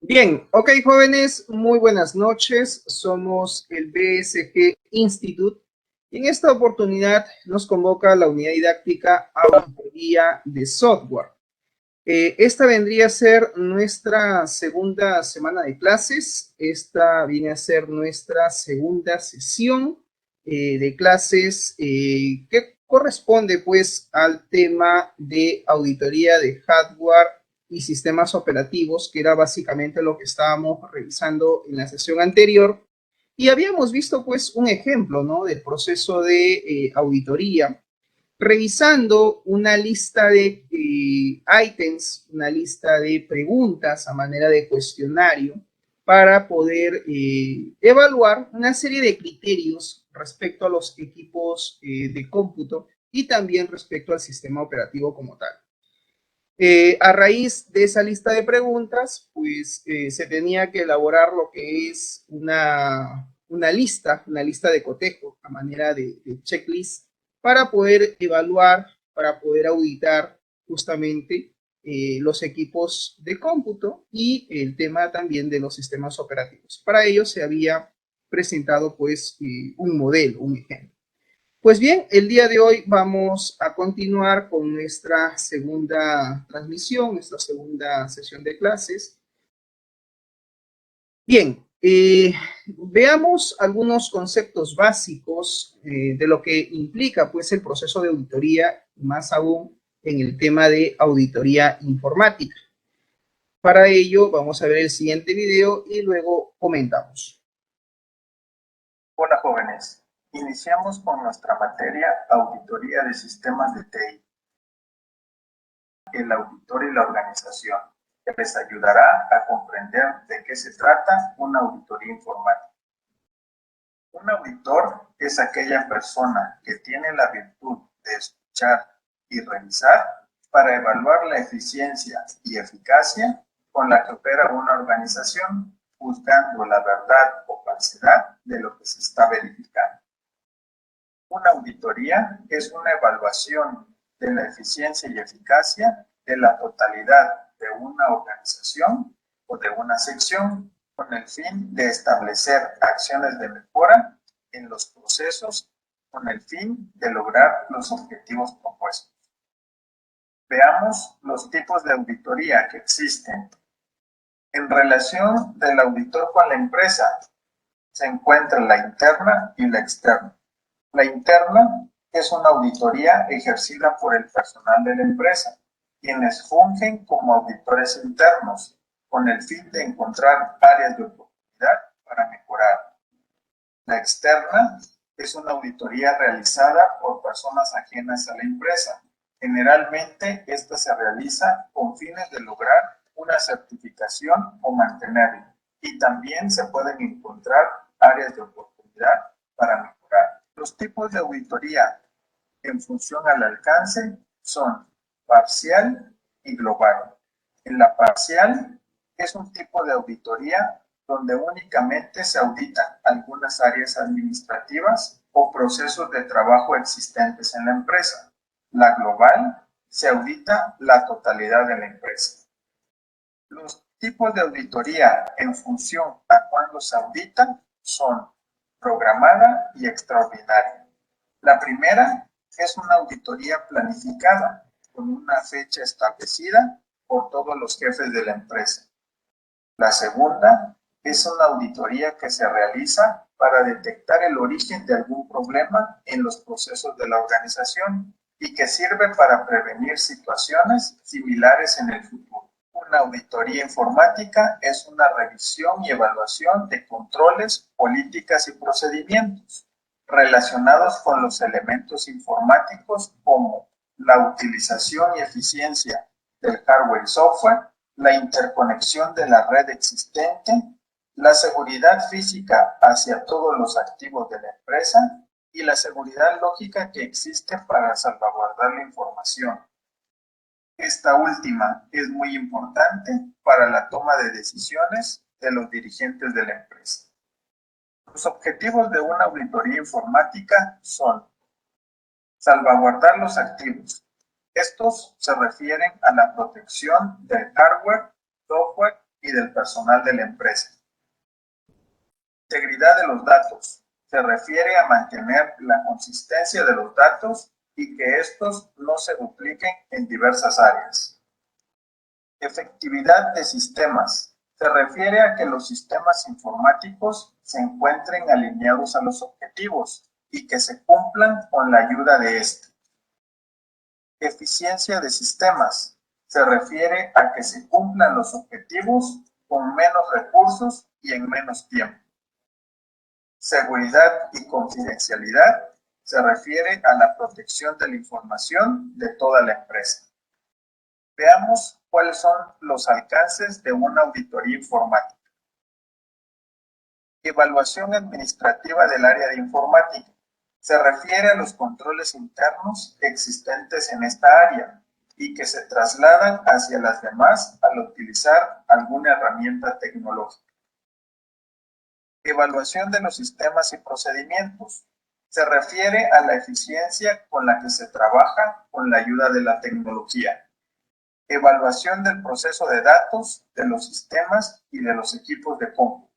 Bien, ok jóvenes, muy buenas noches. Somos el BSG Institute y en esta oportunidad nos convoca la unidad didáctica Auditoría de Software. Esta vendría a ser nuestra segunda semana de clases. Esta viene a ser nuestra segunda sesión de clases que corresponde pues al tema de auditoría de hardware y sistemas operativos, que era básicamente lo que estábamos revisando en la sesión anterior. Y habíamos visto pues un ejemplo, ¿no?, del proceso de auditoría, revisando una lista de ítems, una lista de preguntas a manera de cuestionario para poder evaluar una serie de criterios respecto a los equipos de cómputo y también respecto al sistema operativo como tal. A raíz de esa lista de preguntas, pues se tenía que elaborar lo que es una lista de cotejo a manera de checklist para poder evaluar, para poder auditar justamente los equipos de cómputo y el tema también de los sistemas operativos. Para ello se había presentado pues un modelo, un ejemplo. Pues bien, el día de hoy vamos a continuar con nuestra segunda transmisión, nuestra segunda sesión de clases. Bien, veamos algunos conceptos básicos de lo que implica pues el proceso de auditoría, más aún en el tema de auditoría informática. Para ello vamos a ver el siguiente video y luego comentamos. Hola jóvenes, iniciamos con nuestra materia Auditoría de Sistemas de TI. El auditor y la organización, que les ayudará a comprender de qué se trata una auditoría informática. Un auditor es aquella persona que tiene la virtud de escuchar y revisar para evaluar la eficiencia y eficacia con la que opera una organización, buscando la verdad o falsedad de lo que se está verificando. Una auditoría es una evaluación de la eficiencia y eficacia de la totalidad de una organización o de una sección con el fin de establecer acciones de mejora en los procesos con el fin de lograr los objetivos propuestos. Veamos los tipos de auditoría que existen. En relación del auditor con la empresa, se encuentra la interna y la externa. La interna es una auditoría ejercida por el personal de la empresa, quienes fungen como auditores internos, con el fin de encontrar áreas de oportunidad para mejorar. La externa es una auditoría realizada por personas ajenas a la empresa. Generalmente, esta se realiza con fines de lograr una certificación o mantenerla, y también se pueden encontrar áreas de oportunidad para mejorar. Los tipos de auditoría en función al alcance son parcial y global. En la parcial es un tipo de auditoría donde únicamente se auditan algunas áreas administrativas o procesos de trabajo existentes en la empresa. La global se audita la totalidad de la empresa. Los tipos de auditoría en función a cuándo se auditan son programada y extraordinaria. La primera es una auditoría planificada con una fecha establecida por todos los jefes de la empresa. La segunda es una auditoría que se realiza para detectar el origen de algún problema en los procesos de la organización y que sirve para prevenir situaciones similares en el futuro. Una auditoría informática es una revisión y evaluación de controles, políticas y procedimientos relacionados con los elementos informáticos como la utilización y eficiencia del hardware y software, la interconexión de la red existente, la seguridad física hacia todos los activos de la empresa y la seguridad lógica que existe para salvaguardar la información. Esta última es muy importante para la toma de decisiones de los dirigentes de la empresa. Los objetivos de una auditoría informática son salvaguardar los activos. Estos se refieren a la protección del hardware, software y del personal de la empresa. Integridad de los datos. Se refiere a mantener la consistencia de los datos y que estos no se dupliquen en diversas áreas. Efectividad de sistemas. Se refiere a que los sistemas informáticos se encuentren alineados a los objetivos y que se cumplan con la ayuda de este. Eficiencia de sistemas. Se refiere a que se cumplan los objetivos con menos recursos y en menos tiempo. Seguridad y confidencialidad. Se refiere a la protección de la información de toda la empresa. Veamos cuáles son los alcances de una auditoría informática. Evaluación administrativa del área de informática. Se refiere a los controles internos existentes en esta área y que se trasladan hacia las demás al utilizar alguna herramienta tecnológica. Evaluación de los sistemas y procedimientos. Se refiere a la eficiencia con la que se trabaja con la ayuda de la tecnología. Evaluación del proceso de datos, de los sistemas y de los equipos de cómputo.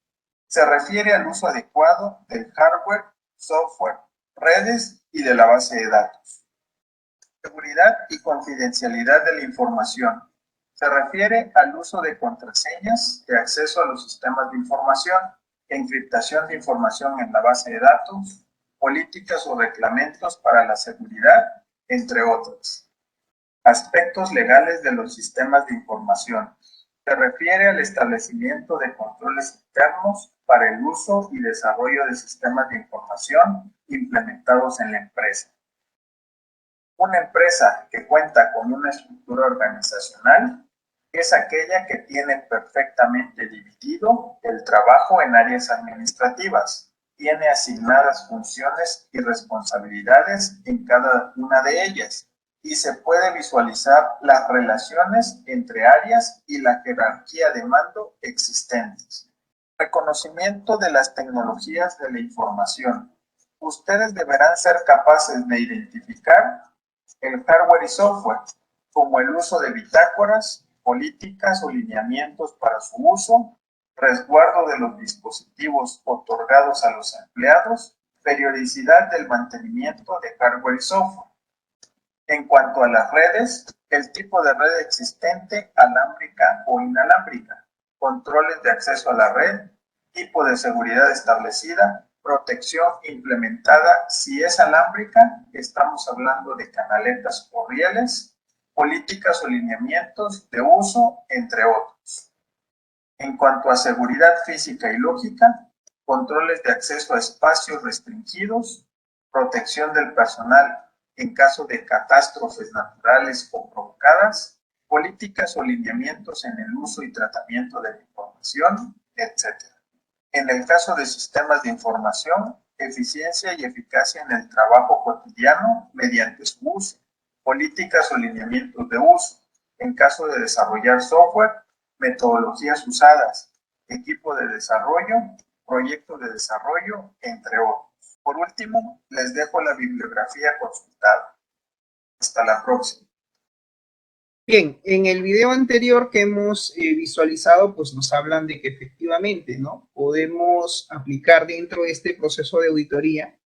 Se refiere al uso adecuado del hardware, software, redes y de la base de datos. Seguridad y confidencialidad de la información. Se refiere al uso de contraseñas de acceso a los sistemas de información, encriptación de información en la base de datos, políticas o reglamentos para la seguridad, entre otros. Aspectos legales de los sistemas de información. Se refiere al establecimiento de controles internos para el uso y desarrollo de sistemas de información implementados en la empresa. Una empresa que cuenta con una estructura organizacional es aquella que tiene perfectamente dividido el trabajo en áreas administrativas, tiene asignadas funciones y responsabilidades en cada una de ellas, y se puede visualizar las relaciones entre áreas y la jerarquía de mando existentes. Reconocimiento de las tecnologías de la información. Ustedes deberán ser capaces de identificar el hardware y software, como el uso de bitácoras, políticas o lineamientos para su uso, resguardo de los dispositivos otorgados a los empleados, periodicidad del mantenimiento de hardware y software. En cuanto a las redes, el tipo de red existente, alámbrica o inalámbrica, controles de acceso a la red, tipo de seguridad establecida, protección implementada. Si es alámbrica, estamos hablando de canaletas o rieles, políticas o lineamientos de uso, entre otros. En cuanto a seguridad física y lógica, controles de acceso a espacios restringidos, protección del personal en caso de catástrofes naturales o provocadas, políticas o lineamientos en el uso y tratamiento de la información, etc. En el caso de sistemas de información, eficiencia y eficacia en el trabajo cotidiano mediante su uso, políticas o lineamientos de uso, en caso de desarrollar software, metodologías usadas, equipo de desarrollo, proyecto de desarrollo, entre otros. Por último, les dejo la bibliografía consultada. Hasta la próxima. Bien, en el video anterior que hemos visualizado, pues nos hablan de que efectivamente, ¿no? Podemos aplicar dentro de este proceso de auditoría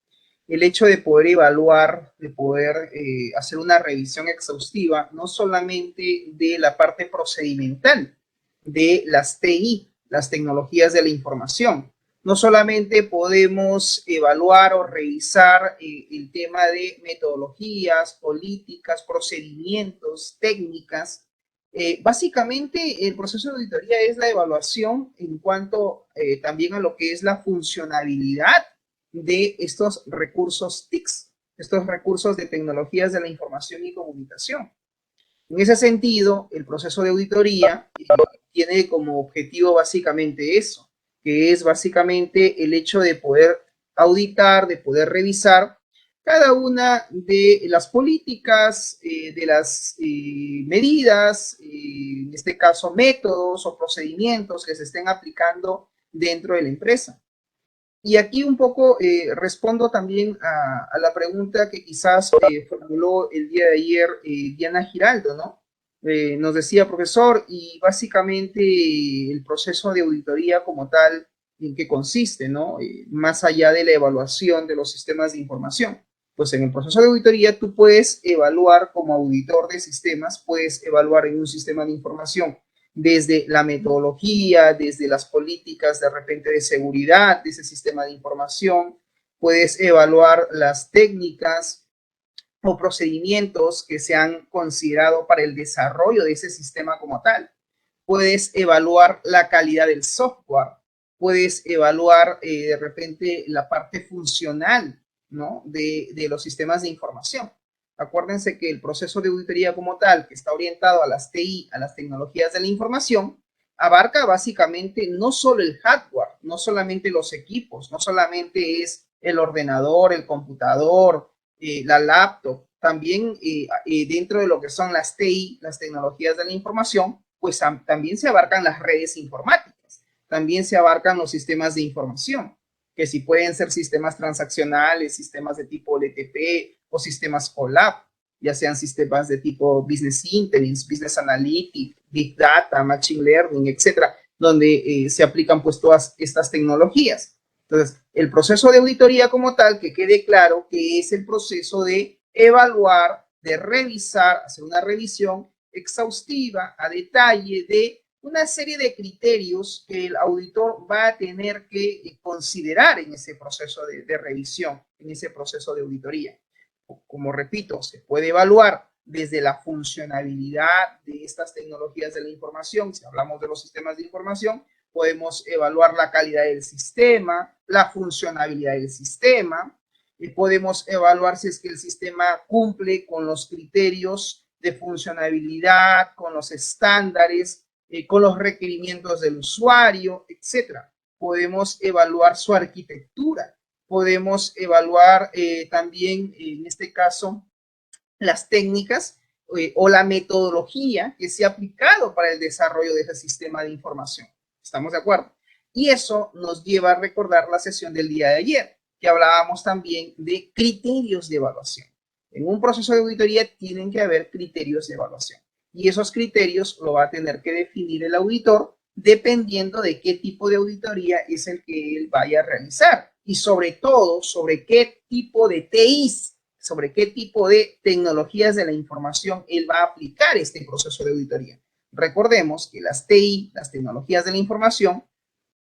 el hecho de poder evaluar, de poder hacer una revisión exhaustiva, no solamente de la parte procedimental de las TI, las tecnologías de la información. No solamente podemos evaluar o revisar el tema de metodologías, políticas, procedimientos, técnicas. Básicamente, el proceso de auditoría es la evaluación en cuanto también a lo que es la funcionalidad de estos recursos TICs, estos recursos de tecnologías de la información y comunicación. En ese sentido, el proceso de auditoría tiene como objetivo básicamente eso, que es básicamente el hecho de poder auditar, de poder revisar cada una de las políticas, de las medidas, en este caso métodos o procedimientos que se estén aplicando dentro de la empresa. Y aquí un poco respondo también a la pregunta que quizás formuló el día de ayer Diana Giraldo, ¿no? Nos decía, profesor, y básicamente el proceso de auditoría como tal, ¿en qué consiste, no? Más allá de la evaluación de los sistemas de información. Pues en el proceso de auditoría tú puedes evaluar como auditor de sistemas, puedes evaluar en un sistema de información desde la metodología, desde las políticas de repente de seguridad de ese sistema de información, puedes evaluar las técnicas o procedimientos que se han considerado para el desarrollo de ese sistema como tal. Puedes evaluar la calidad del software, puedes evaluar de repente la parte funcional, ¿no? de los sistemas de información. Acuérdense que el proceso de auditoría como tal, que está orientado a las TI, a las tecnologías de la información, abarca básicamente no solo el hardware, no solamente los equipos, no solamente es el ordenador, el computador, la laptop, también dentro de lo que son las TI, las tecnologías de la información, pues también se abarcan las redes informáticas, también se abarcan los sistemas de información, que si pueden ser sistemas transaccionales, sistemas de tipo LTP o sistemas OLAP, ya sean sistemas de tipo Business Intelligence, Business Analytics, Big Data, Machine Learning, etcétera, donde se aplican pues todas estas tecnologías. Entonces, el proceso de auditoría como tal, que quede claro que es el proceso de evaluar, de revisar, hacer una revisión exhaustiva a detalle de una serie de criterios que el auditor va a tener que considerar en ese proceso de revisión, en ese proceso de auditoría. Como repito, se puede evaluar desde la funcionalidad de estas tecnologías de la información, si hablamos de los sistemas de información, podemos evaluar la calidad del sistema, la funcionalidad del sistema, y podemos evaluar si es que el sistema cumple con los criterios de funcionalidad, con los estándares, con los requerimientos del usuario, etcétera. Podemos evaluar su arquitectura, podemos evaluar también, en este caso, las técnicas o la metodología que se ha aplicado para el desarrollo de ese sistema de información. ¿Estamos de acuerdo? Y eso nos lleva a recordar la sesión del día de ayer, que hablábamos también de criterios de evaluación. En un proceso de auditoría tienen que haber criterios de evaluación. Y esos criterios lo va a tener que definir el auditor dependiendo de qué tipo de auditoría es el que él vaya a realizar. Y sobre todo, sobre qué tipo de TIs, sobre qué tipo de tecnologías de la información él va a aplicar este proceso de auditoría. Recordemos que las TI, las tecnologías de la información,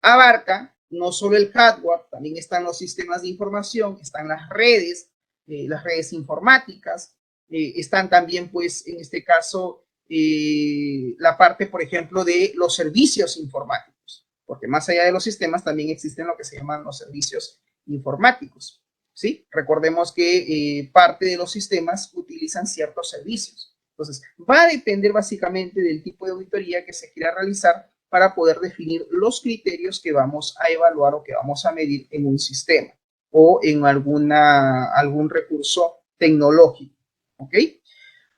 abarcan no solo el hardware, también están los sistemas de información, están las redes informáticas, están también, pues, en este caso, la parte, por ejemplo, de los servicios informáticos, porque más allá de los sistemas también existen lo que se llaman los servicios informáticos, ¿sí? Recordemos que parte de los sistemas utilizan ciertos servicios. Entonces, va a depender básicamente del tipo de auditoría que se quiera realizar para poder definir los criterios que vamos a evaluar o que vamos a medir en un sistema o en algún recurso tecnológico, ¿ok?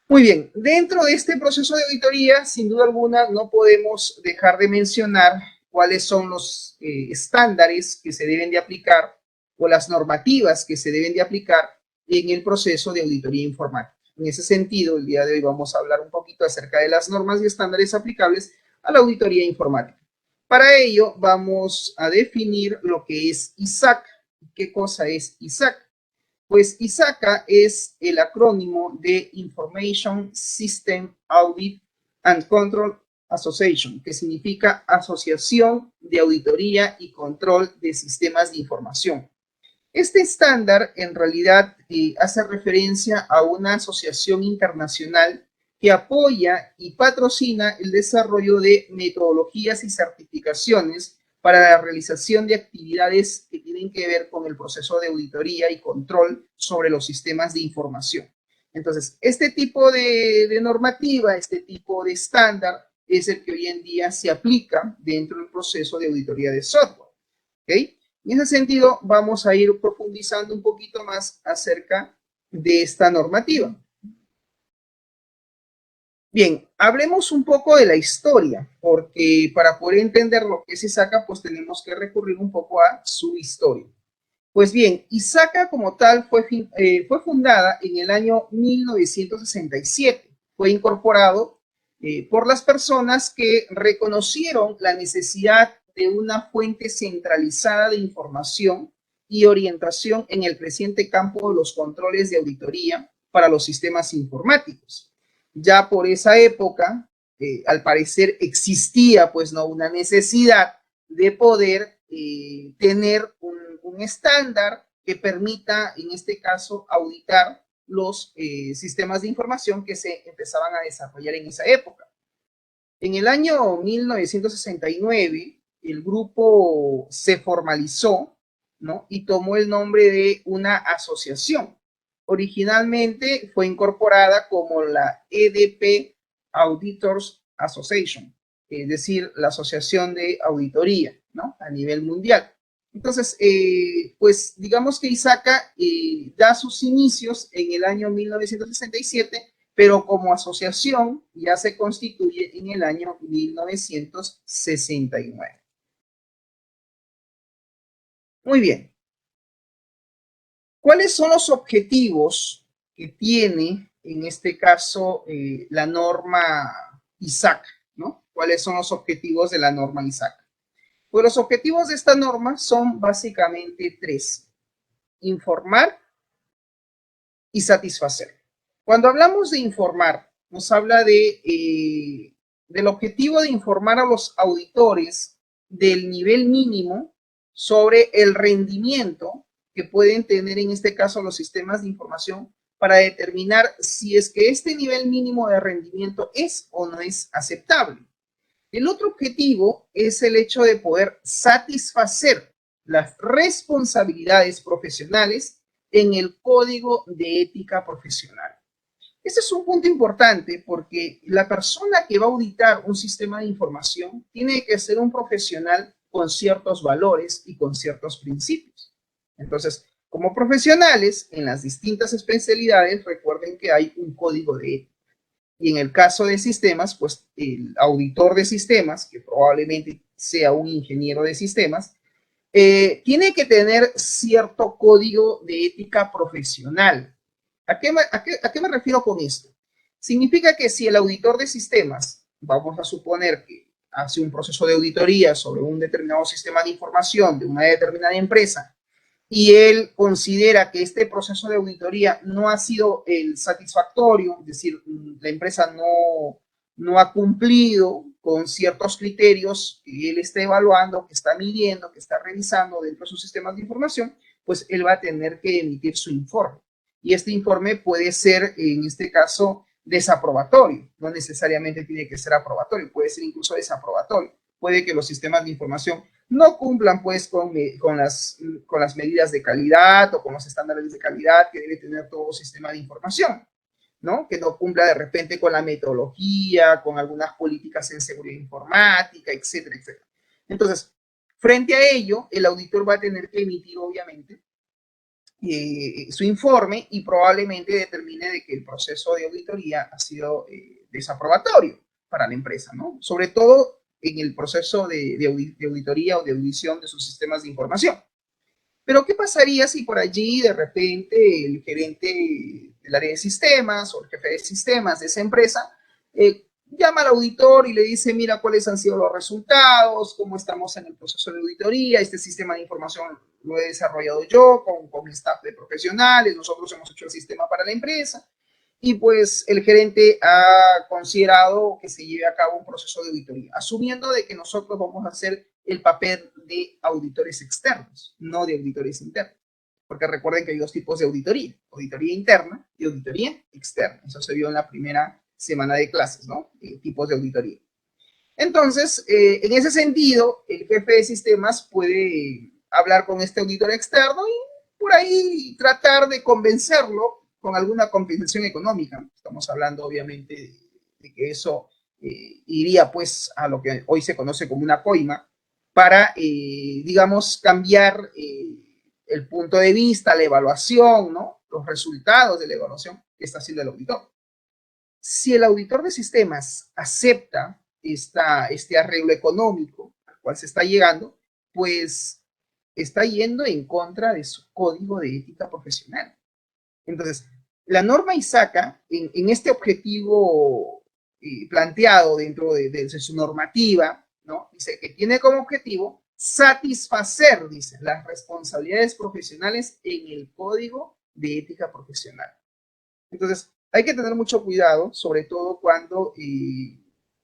Muy bien, dentro de este proceso de auditoría, sin duda alguna, no podemos dejar de mencionar cuáles son los estándares que se deben de aplicar o las normativas que se deben de aplicar en el proceso de auditoría informática. En ese sentido, el día de hoy vamos a hablar un poquito acerca de las normas y estándares aplicables a la auditoría informática. Para ello, vamos a definir lo que es ISAC. ¿Qué cosa es ISAC? Pues ISACA es el acrónimo de Information System Audit and Control Association, que significa Asociación de Auditoría y Control de Sistemas de Información. Este estándar en realidad hace referencia a una asociación internacional que apoya y patrocina el desarrollo de metodologías y certificaciones para la realización de actividades que tienen que ver con el proceso de auditoría y control sobre los sistemas de información. Entonces, este tipo de normativa, este tipo de estándar es el que hoy en día se aplica dentro del proceso de auditoría de software. ¿Ok? En ese sentido, vamos a ir profundizando un poquito más acerca de esta normativa. Bien, hablemos un poco de la historia, porque para poder entender lo que es ISACA, pues tenemos que recurrir un poco a su historia. Pues bien, ISACA como tal fue fundada en el año 1967. Fue incorporado por las personas que reconocieron la necesidad de una fuente centralizada de información y orientación en el creciente campo de los controles de auditoría para los sistemas informáticos. Ya por esa época, al parecer existía pues no una necesidad de poder tener un estándar que permita, en este caso, auditar los sistemas de información que se empezaban a desarrollar en esa época. En el año 1969, el grupo se formalizó, ¿no? Y tomó el nombre de una asociación. Originalmente fue incorporada como la EDP Auditors Association, es decir, la Asociación de Auditoría, ¿no? A nivel mundial. Entonces, pues digamos que ISACA da sus inicios en el año 1967, pero como asociación ya se constituye en el año 1969. Muy bien. ¿Cuáles son los objetivos que tiene, en este caso, la norma ISACA, ¿no? ¿Cuáles son los objetivos de la norma ISACA? Pues los objetivos de esta norma son básicamente tres: informar y satisfacer. Cuando hablamos de informar, nos habla del objetivo de informar a los auditores del nivel mínimo sobre el rendimiento que pueden tener, en este caso, los sistemas de información para determinar si es que este nivel mínimo de rendimiento es o no es aceptable. El otro objetivo es el hecho de poder satisfacer las responsabilidades profesionales en el Código de Ética Profesional. Este es un punto importante porque la persona que va a auditar un sistema de información tiene que ser un profesional con ciertos valores y con ciertos principios. Entonces, como profesionales en las distintas especialidades, recuerden que hay un código de ética. Y en el caso de sistemas, pues el auditor de sistemas, que probablemente sea un ingeniero de sistemas, tiene que tener cierto código de ética profesional. ¿A qué me refiero con esto? Significa que si el auditor de sistemas, vamos a suponer que hace un proceso de auditoría sobre un determinado sistema de información de una determinada empresa, y él considera que este proceso de auditoría no ha sido el satisfactorio, es decir, la empresa no ha cumplido con ciertos criterios que él está evaluando, que está midiendo, que está revisando dentro de sus sistemas de información, pues él va a tener que emitir su informe. Y este informe puede ser, en este caso, desaprobatorio. No necesariamente tiene que ser aprobatorio, puede ser incluso desaprobatorio. Puede que los sistemas de información no cumplan pues con las medidas de calidad o con los estándares de calidad que debe tener todo sistema de información, ¿no? Que no cumpla de repente con la metodología, con algunas políticas en seguridad informática, etcétera, etcétera. Entonces, frente a ello, el auditor va a tener que emitir, obviamente, su informe y probablemente determine de que el proceso de auditoría ha sido desaprobatorio para la empresa, ¿no? Sobre todo en el proceso de auditoría o de audición de sus sistemas de información. Pero, ¿qué pasaría si por allí de repente el gerente del área de sistemas o el jefe de sistemas de esa empresa llama al auditor y le dice: mira, cuáles han sido los resultados, cómo estamos en el proceso de auditoría, este sistema de información lo he desarrollado yo con mi staff de profesionales, nosotros hemos hecho el sistema para la empresa, y pues el gerente ha considerado que se lleve a cabo un proceso de auditoría, asumiendo de que nosotros vamos a hacer el papel de auditores externos, no de auditores internos. Porque recuerden que hay dos tipos de auditoría: auditoría interna y auditoría externa. Eso se vio en la primera semana de clases, ¿no? Tipos de auditoría. Entonces, en ese sentido, el jefe de sistemas puede hablar con este auditor externo y por ahí tratar de convencerlo con alguna compensación económica. Estamos hablando, obviamente, de que eso iría pues a lo que hoy se conoce como una coima para, digamos, cambiar el punto de vista, la evaluación, ¿no? Los resultados de la evaluación que está haciendo el auditor. Si el auditor de sistemas acepta este arreglo económico al cual se está llegando, pues está yendo en contra de su código de ética profesional. Entonces, la norma ISACA, en este objetivo planteado dentro de su normativa, ¿no? Dice que tiene como objetivo satisfacer, dice, las responsabilidades profesionales en el Código de Ética Profesional. Entonces, hay que tener mucho cuidado, sobre todo cuando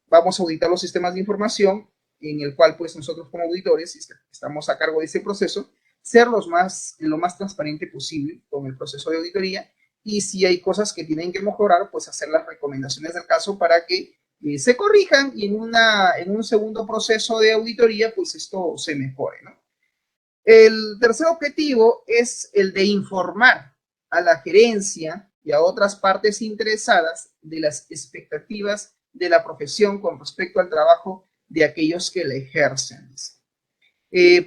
vamos a auditar los sistemas de información, en el cual pues nosotros como auditores estamos a cargo de ese proceso, ser lo más transparente posible con el proceso de auditoría, y si hay cosas que tienen que mejorar, pues hacer las recomendaciones del caso para que se corrijan y en un segundo proceso de auditoría, pues esto se mejore, ¿no? El tercer objetivo es el de informar a la gerencia y a otras partes interesadas de las expectativas de la profesión con respecto al trabajo de aquellos que la ejercen.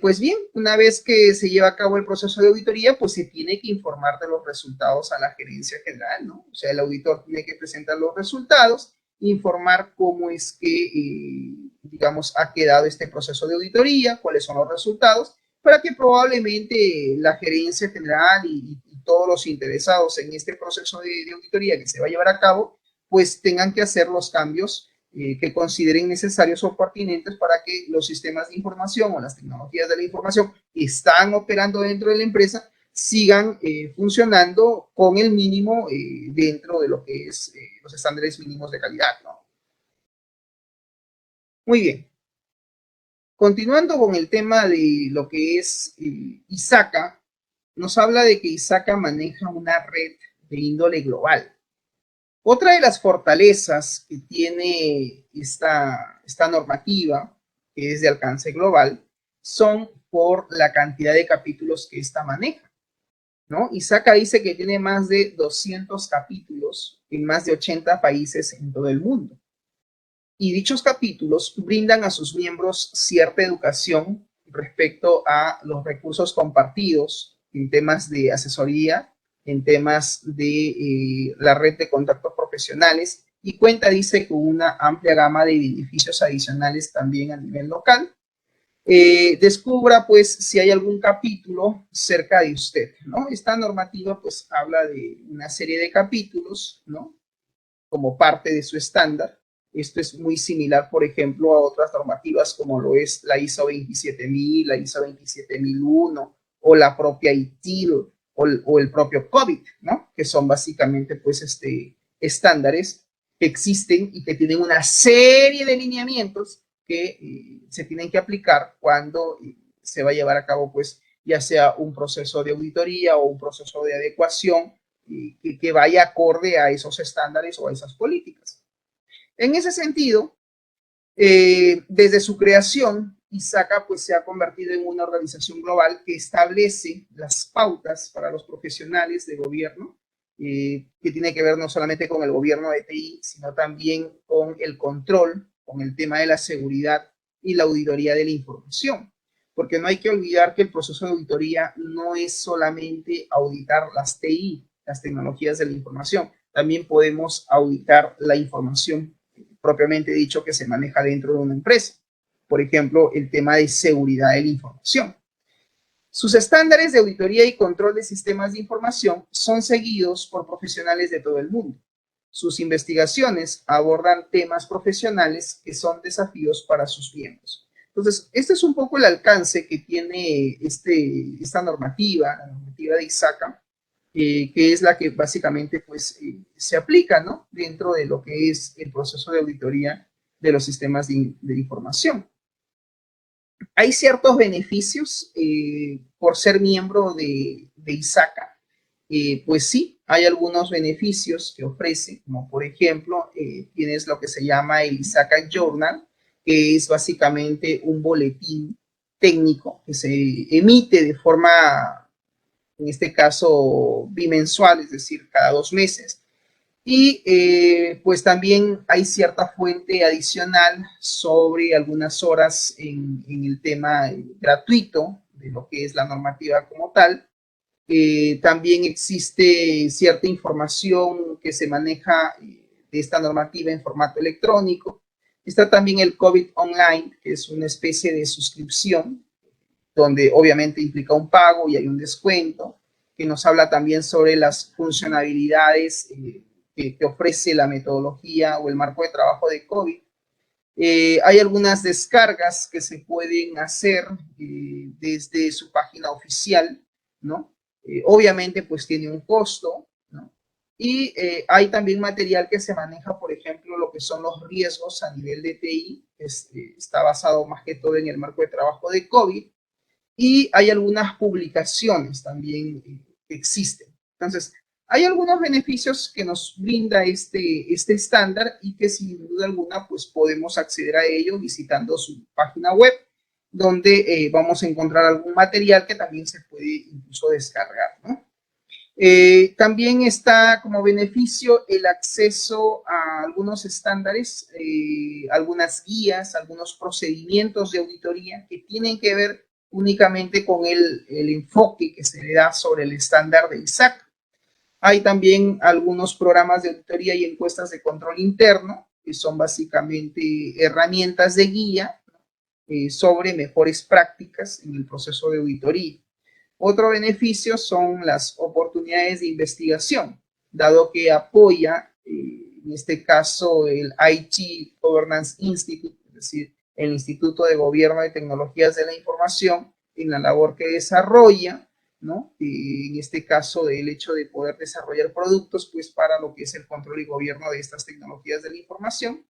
Pues bien, una vez que se lleva a cabo el proceso de auditoría, pues se tiene que informar de los resultados a la gerencia general, ¿no? O sea, el auditor tiene que presentar los resultados, informar cómo es que, digamos, ha quedado este proceso de auditoría, cuáles son los resultados, para que probablemente la gerencia general y todos los interesados en este proceso de auditoría que se va a llevar a cabo, pues tengan que hacer los cambios que consideren necesarios o pertinentes para que los sistemas de información o las tecnologías de la información que están operando dentro de la empresa sigan funcionando con el mínimo dentro de lo que es los estándares mínimos de calidad, ¿no? Muy bien. Continuando con el tema de lo que es ISACA, nos habla de que ISACA maneja una red de índole global. Otra de las fortalezas que tiene esta normativa, que es de alcance global, son por la cantidad de capítulos que esta maneja, ¿no? ISACA dice que tiene más de 200 capítulos en más de 80 países en todo el mundo. Y dichos capítulos brindan a sus miembros cierta educación respecto a los recursos compartidos en temas de asesoría, en temas de la red de contactos profesionales, y cuenta, dice, con una amplia gama de beneficios adicionales también a nivel local. Descubra pues si hay algún capítulo cerca de usted, ¿no? Esta normativa pues habla de una serie de capítulos, ¿no? Como parte de su estándar. Esto es muy similar, por ejemplo, a otras normativas como lo es la ISO 27000, la ISO 27001 o la propia ITIL o el propio COVID, ¿no? Que son básicamente pues estándares que existen y que tienen una serie de lineamientos que se tienen que aplicar cuando se va a llevar a cabo pues ya sea un proceso de auditoría o un proceso de adecuación que vaya acorde a esos estándares o a esas políticas. En ese sentido, desde su creación, ISACA pues, se ha convertido en una organización global que establece las pautas para los profesionales de gobierno, que tiene que ver no solamente con el gobierno de TI, sino también con el control, con el tema de la seguridad y la auditoría de la información. Porque no hay que olvidar que el proceso de auditoría no es solamente auditar las TI, las tecnologías de la información. También podemos auditar la información propiamente dicho que se maneja dentro de una empresa. Por ejemplo, el tema de seguridad de la información. Sus estándares de auditoría y control de sistemas de información son seguidos por profesionales de todo el mundo. Sus investigaciones abordan temas profesionales que son desafíos para sus miembros. Entonces, este es un poco el alcance que tiene esta normativa, la normativa de ISACA, que es la que básicamente pues, se aplica, ¿no? Dentro de lo que es el proceso de auditoría de los sistemas de información. Hay ciertos beneficios por ser miembro de ISACA. Pues sí, hay algunos beneficios que ofrece, como por ejemplo, tienes lo que se llama el ISACA Journal, que es básicamente un boletín técnico que se emite de forma, en este caso bimensual, es decir, cada 2 meses. Y pues también hay cierta fuente adicional sobre algunas horas en el tema gratuito de lo que es la normativa como tal. También existe cierta información que se maneja de esta normativa en formato electrónico. Está también el COVID Online, que es una especie de suscripción donde obviamente implica un pago y hay un descuento, que nos habla también sobre las funcionalidades que ofrece la metodología o el marco de trabajo de COVID. Hay algunas descargas que se pueden hacer desde su página oficial, ¿no? Obviamente, pues tiene un costo, ¿no? Y hay también material que se maneja, por ejemplo, lo que son los riesgos a nivel de TI, que está basado más que todo en el marco de trabajo de COVID, y hay algunas publicaciones también que existen. Entonces, hay algunos beneficios que nos brinda este estándar y que sin duda alguna pues podemos acceder a ello visitando su página web, donde vamos a encontrar algún material que también se puede incluso descargar, ¿no? También está como beneficio el acceso a algunos estándares, algunas guías, algunos procedimientos de auditoría que tienen que ver únicamente con el enfoque que se le da sobre el estándar de ISAC. Hay también algunos programas de auditoría y encuestas de control interno, que son básicamente herramientas de guía sobre mejores prácticas en el proceso de auditoría. Otro beneficio son las oportunidades de investigación, dado que apoya, en este caso, el IT Governance Institute, es decir, el Instituto de Gobierno de Tecnologías de la Información, en la labor que desarrolla, ¿no? En este caso, del hecho de poder desarrollar productos, pues, para lo que es el control y gobierno de estas tecnologías de la información,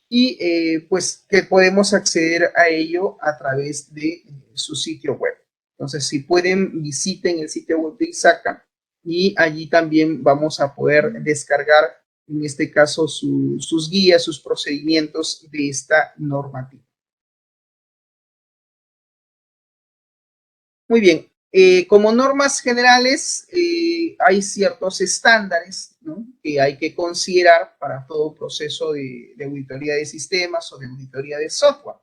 y pues que podemos acceder a ello a través de su sitio web. Entonces, si pueden, visiten el sitio web de ISACA y allí también vamos a poder descargar, en este caso, sus guías, sus procedimientos de esta normativa. Muy bien. Como normas generales, hay ciertos estándares, ¿no?, que hay que considerar para todo proceso de auditoría de sistemas o de auditoría de software.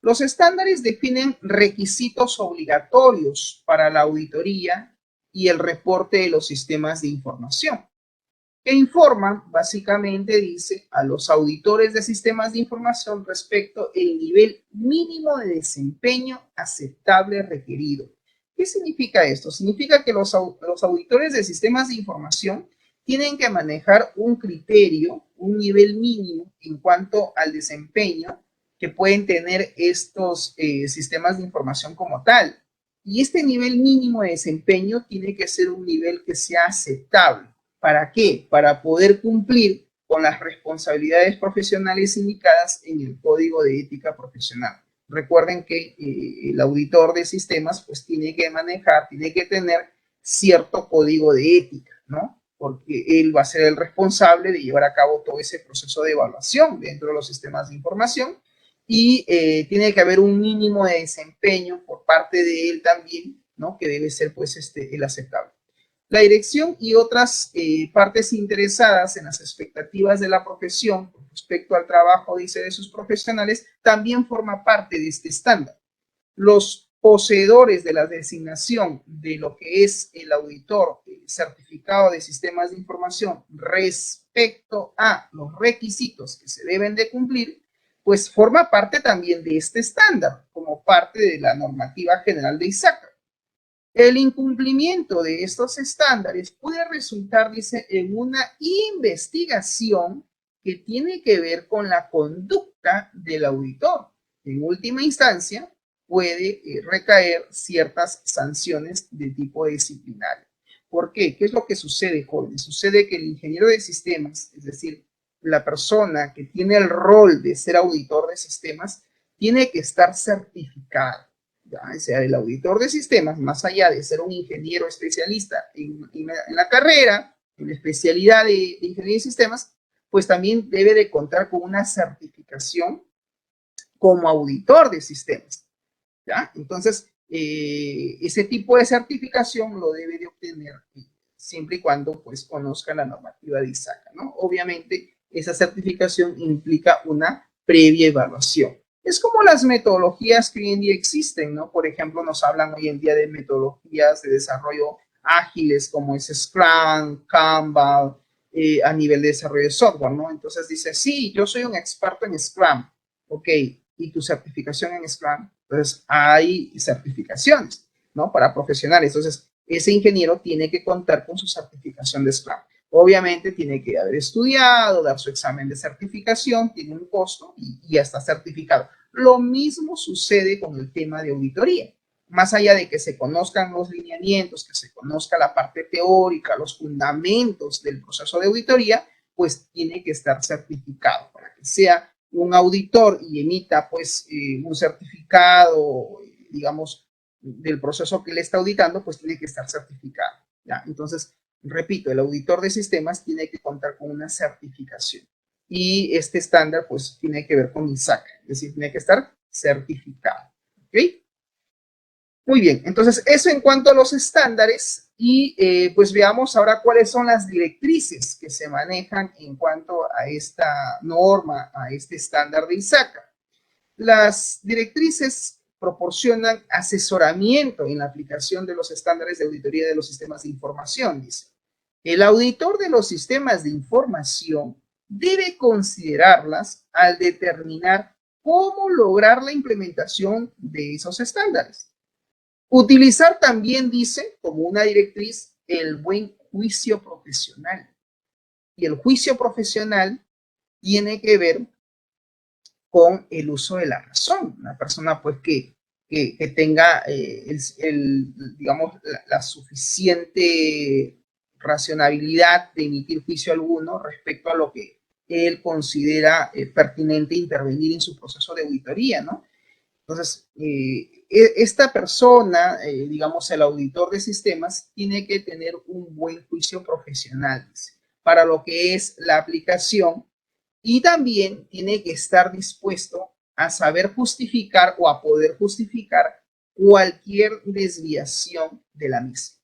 Los estándares definen requisitos obligatorios para la auditoría y el reporte de los sistemas de información, que informan, básicamente dice, a los auditores de sistemas de información respecto el nivel mínimo de desempeño aceptable requerido. ¿Qué significa esto? Significa que los auditores de sistemas de información tienen que manejar un criterio, un nivel mínimo en cuanto al desempeño que pueden tener estos sistemas de información como tal. Y este nivel mínimo de desempeño tiene que ser un nivel que sea aceptable. ¿Para qué? Para poder cumplir con las responsabilidades profesionales indicadas en el Código de Ética Profesional. Recuerden que el auditor de sistemas pues tiene que manejar, tiene que tener cierto código de ética, ¿no? Porque él va a ser el responsable de llevar a cabo todo ese proceso de evaluación dentro de los sistemas de información y tiene que haber un mínimo de desempeño por parte de él también, ¿no?, que debe ser pues el aceptable. La dirección y otras partes interesadas en las expectativas de la profesión con respecto al trabajo, dice, de sus profesionales, también forma parte de este estándar. Los poseedores de la designación de lo que es el auditor certificado de sistemas de información respecto a los requisitos que se deben de cumplir, pues forma parte también de este estándar, como parte de la normativa general de ISACA. El incumplimiento de estos estándares puede resultar, dice, en una investigación que tiene que ver con la conducta del auditor. En última instancia, puede recaer ciertas sanciones de tipo disciplinario. ¿Por qué? ¿Qué es lo que sucede, jóvenes? Sucede que el ingeniero de sistemas, es decir, la persona que tiene el rol de ser auditor de sistemas, tiene que estar certificado. Ya, o sea, el auditor de sistemas, más allá de ser un ingeniero especialista en la carrera, en la especialidad de ingeniería de sistemas, pues también debe de contar con una certificación como auditor de sistemas. ¿Ya? Entonces, ese tipo de certificación lo debe de obtener siempre y cuando pues conozca la normativa de ISACA, ¿no? Obviamente, esa certificación implica una previa evaluación. Es como las metodologías que hoy en día existen, ¿no? Por ejemplo, nos hablan hoy en día de metodologías de desarrollo ágiles como es Scrum, Kanban, a nivel de desarrollo de software, ¿no? Entonces dice, sí, yo soy un experto en Scrum, ok, ¿y tu certificación en Scrum? Entonces hay certificaciones, ¿no?, para profesionales. Entonces ese ingeniero tiene que contar con su certificación de Scrum. Obviamente tiene que haber estudiado, dar su examen de certificación, tiene un costo y ya está certificado. Lo mismo sucede con el tema de auditoría. Más allá de que se conozcan los lineamientos, que se conozca la parte teórica, los fundamentos del proceso de auditoría, pues tiene que estar certificado para que sea un auditor y emita pues un certificado, digamos, del proceso que le está auditando, pues tiene que estar certificado. ¿Ya? Entonces, repito, el auditor de sistemas tiene que contar con una certificación. Y este estándar, pues, tiene que ver con ISAC, es decir, tiene que estar certificado. ¿Ok? Muy bien, entonces eso en cuanto a los estándares y pues veamos ahora cuáles son las directrices que se manejan en cuanto a esta norma, a este estándar de ISACA. Las directrices proporcionan asesoramiento en la aplicación de los estándares de auditoría de los sistemas de información, dice. El auditor de los sistemas de información debe considerarlas al determinar cómo lograr la implementación de esos estándares. Utilizar también, dice, como una directriz, el buen juicio profesional. Y el juicio profesional tiene que ver con el uso de la razón. Una persona, pues, que tenga, digamos, la suficiente racionalidad de emitir juicio alguno respecto a lo que él considera pertinente intervenir en su proceso de auditoría, ¿no? Entonces, esta persona, digamos, el auditor de sistemas, tiene que tener un buen juicio profesional para lo que es la aplicación y también tiene que estar dispuesto a saber justificar o a poder justificar cualquier desviación de la misma.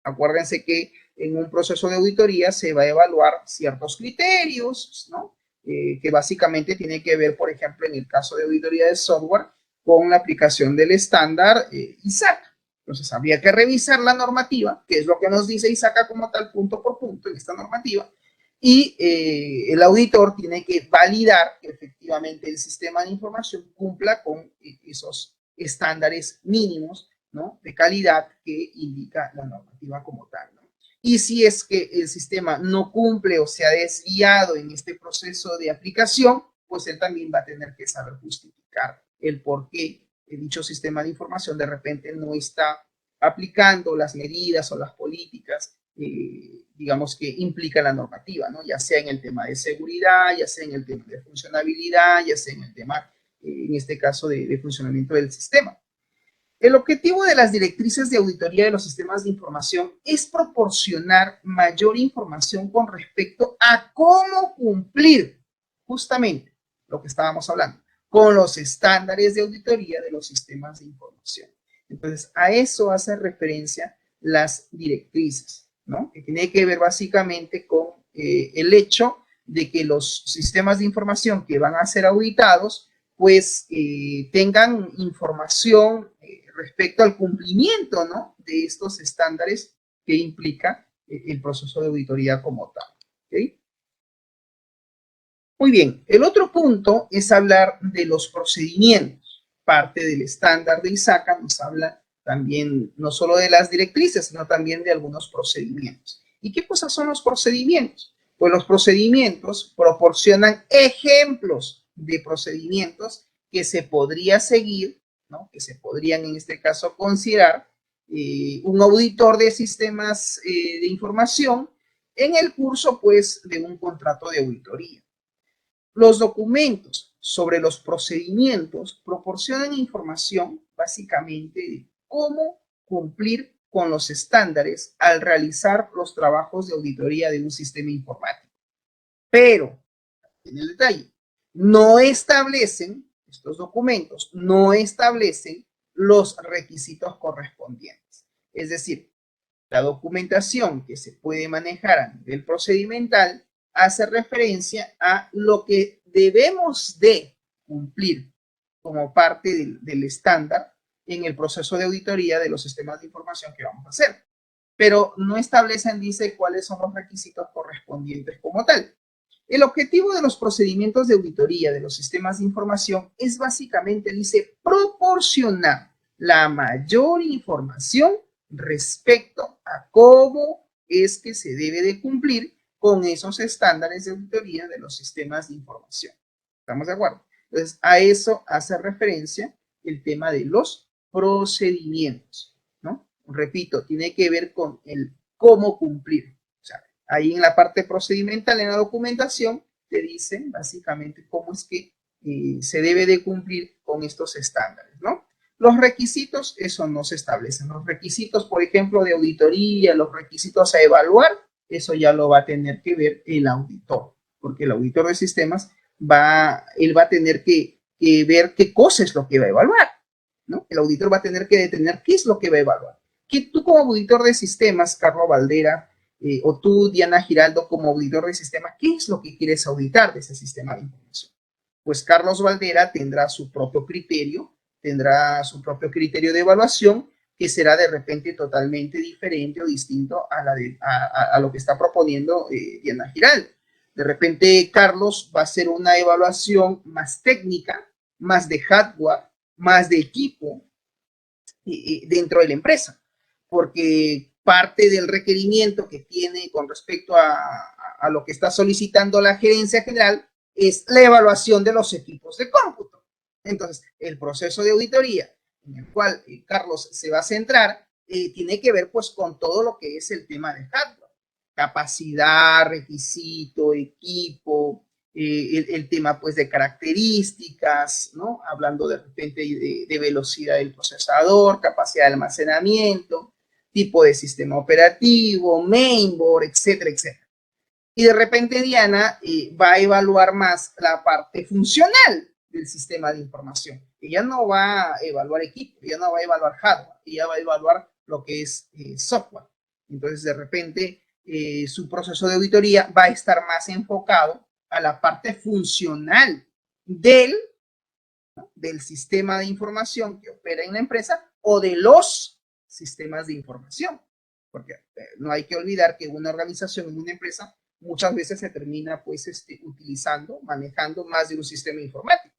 Acuérdense que en un proceso de auditoría se va a evaluar ciertos criterios, ¿no? Que básicamente tiene que ver, por ejemplo, en el caso de auditoría de software, con la aplicación del estándar ISAC. Entonces, habría que revisar la normativa, que es lo que nos dice ISACA como tal, punto por punto, en esta normativa, y el auditor tiene que validar que efectivamente el sistema de información cumpla con esos estándares mínimos, ¿no?, de calidad que indica la normativa como tal, ¿no? Y si es que el sistema no cumple o se ha desviado en este proceso de aplicación, pues él también va a tener que saber justificar el por qué dicho sistema de información de repente no está aplicando las medidas o las políticas, digamos, que implica la normativa, ¿no? Ya sea en el tema de seguridad, ya sea en el tema de funcionabilidad, ya sea en el tema, en este caso, de funcionamiento del sistema. El objetivo de las directrices de auditoría de los sistemas de información es proporcionar mayor información con respecto a cómo cumplir justamente lo que estábamos hablando, con los estándares de auditoría de los sistemas de información. Entonces, a eso hace referencia las directrices, ¿no? Que tiene que ver básicamente con el hecho de que los sistemas de información que van a ser auditados, pues tengan información respecto al cumplimiento, ¿no?, de estos estándares que implica el proceso de auditoría como tal. ¿Okay? Muy bien, el otro punto es hablar de los procedimientos. Parte del estándar de ISACA nos habla también no solo de las directrices, sino también de algunos procedimientos. ¿Y qué cosas son los procedimientos? Pues los procedimientos proporcionan ejemplos de procedimientos que se podría seguir, ¿no?, que se podrían en este caso considerar un auditor de sistemas de información en el curso, pues, de un contrato de auditoría. Los documentos sobre los procedimientos proporcionan información básicamente de cómo cumplir con los estándares al realizar los trabajos de auditoría de un sistema informático. Pero, en el detalle, no establecen, estos documentos no establecen los requisitos correspondientes. Es decir, la documentación que se puede manejar a nivel procedimental hace referencia a lo que debemos de cumplir como parte del estándar en el proceso de auditoría de los sistemas de información que vamos a hacer. Pero no establecen, dice, cuáles son los requisitos correspondientes como tal. El objetivo de los procedimientos de auditoría de los sistemas de información es básicamente, dice, proporcionar la mayor información respecto a cómo es que se debe de cumplir con esos estándares de auditoría de los sistemas de información. ¿Estamos de acuerdo? Entonces, a eso hace referencia el tema de los procedimientos, ¿no? Repito, tiene que ver con el cómo cumplir. O sea, ahí en la parte procedimental, en la documentación, te dicen básicamente cómo es que se debe de cumplir con estos estándares, ¿no? Los requisitos, eso no se establecen. Los requisitos, por ejemplo, de auditoría, los requisitos a evaluar, eso ya lo va a tener que ver el auditor, porque el auditor de sistemas él va a tener que ver qué cosa es lo que va a evaluar, ¿no? El auditor va a tener que determinar qué es lo que va a evaluar. Que tú como auditor de sistemas, Carlos Valdera, o tú, Diana Giraldo, como auditor de sistemas, ¿qué es lo que quieres auditar de ese sistema de información? Pues Carlos Valdera tendrá su propio criterio de evaluación que será de repente totalmente diferente o distinto a lo que está proponiendo Diana Giraldo. De repente Carlos va a hacer una evaluación más técnica, más de hardware, más de equipo dentro de la empresa, porque parte del requerimiento que tiene con respecto a lo que está solicitando la gerencia general es la evaluación de los equipos de cómputo. Entonces, el proceso de auditoría en el cual Carlos se va a centrar tiene que ver pues con todo lo que es el tema de hardware, capacidad, requisito, equipo, el tema pues de características, ¿no? Hablando de repente de velocidad del procesador, capacidad de almacenamiento, tipo de sistema operativo, mainboard, etcétera, etcétera. Y de repente Diana va a evaluar más la parte funcional del sistema de información. Ella no va a evaluar equipo, ella no va a evaluar hardware, ella va a evaluar lo que es software. Entonces, de repente, su proceso de auditoría va a estar más enfocado a la parte funcional del sistema de información que opera en la empresa o de los sistemas de información. Porque no hay que olvidar que una organización, en una empresa, muchas veces se termina pues utilizando, manejando más de un sistema informático.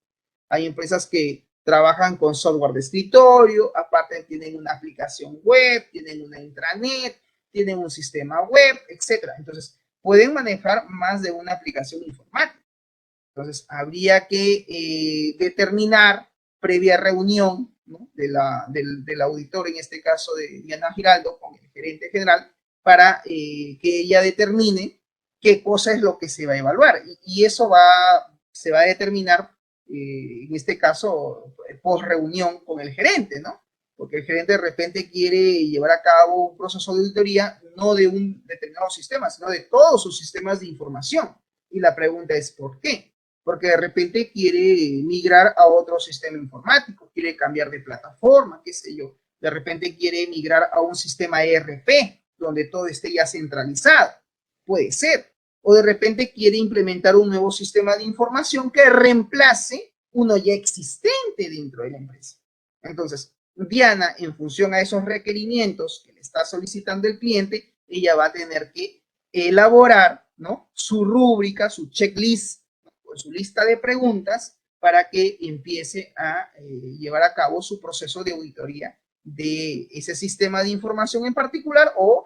Hay empresas que trabajan con software de escritorio, aparte tienen una aplicación web, tienen una intranet, tienen un sistema web, etcétera. Entonces, pueden manejar más de una aplicación informática. Entonces, habría que determinar previa reunión, ¿no? del auditor, en este caso de Diana Giraldo, con el gerente general, para que ella determine qué cosa es lo que se va a evaluar. Y eso se va a determinar, en este caso, post reunión con el gerente, ¿no? Porque el gerente de repente quiere llevar a cabo un proceso de auditoría no de un determinado sistema, sino de todos sus sistemas de información. Y la pregunta es, ¿por qué? Porque de repente quiere migrar a otro sistema informático, quiere cambiar de plataforma, qué sé yo. De repente quiere migrar a un sistema ERP, donde todo esté ya centralizado. Puede ser. O de repente quiere implementar un nuevo sistema de información que reemplace uno ya existente dentro de la empresa. Entonces, Diana, en función a esos requerimientos que le está solicitando el cliente, ella va a tener que elaborar, ¿no?, su rúbrica, su checklist, con su lista de preguntas para que empiece a llevar a cabo su proceso de auditoría de ese sistema de información en particular o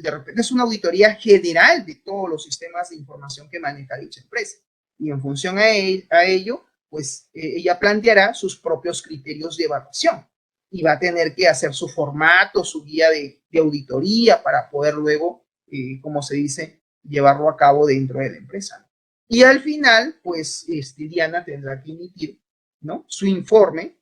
de repente es una auditoría general de todos los sistemas de información que maneja dicha empresa. Y en función a ello, pues ella planteará sus propios criterios de evaluación y va a tener que hacer su formato, su guía de auditoría para poder luego, como se dice, llevarlo a cabo dentro de la empresa. Y al final, pues Diana tendrá que emitir, ¿no?, su informe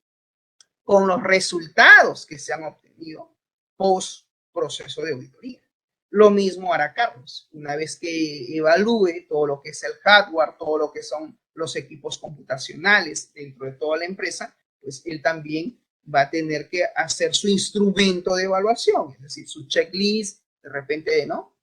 con los resultados que se han obtenido post proceso de auditoría. Lo mismo hará Carlos, una vez que evalúe todo lo que es el hardware, todo lo que son los equipos computacionales dentro de toda la empresa, pues él también va a tener que hacer su instrumento de evaluación, es decir, su checklist, de repente, ¿no?,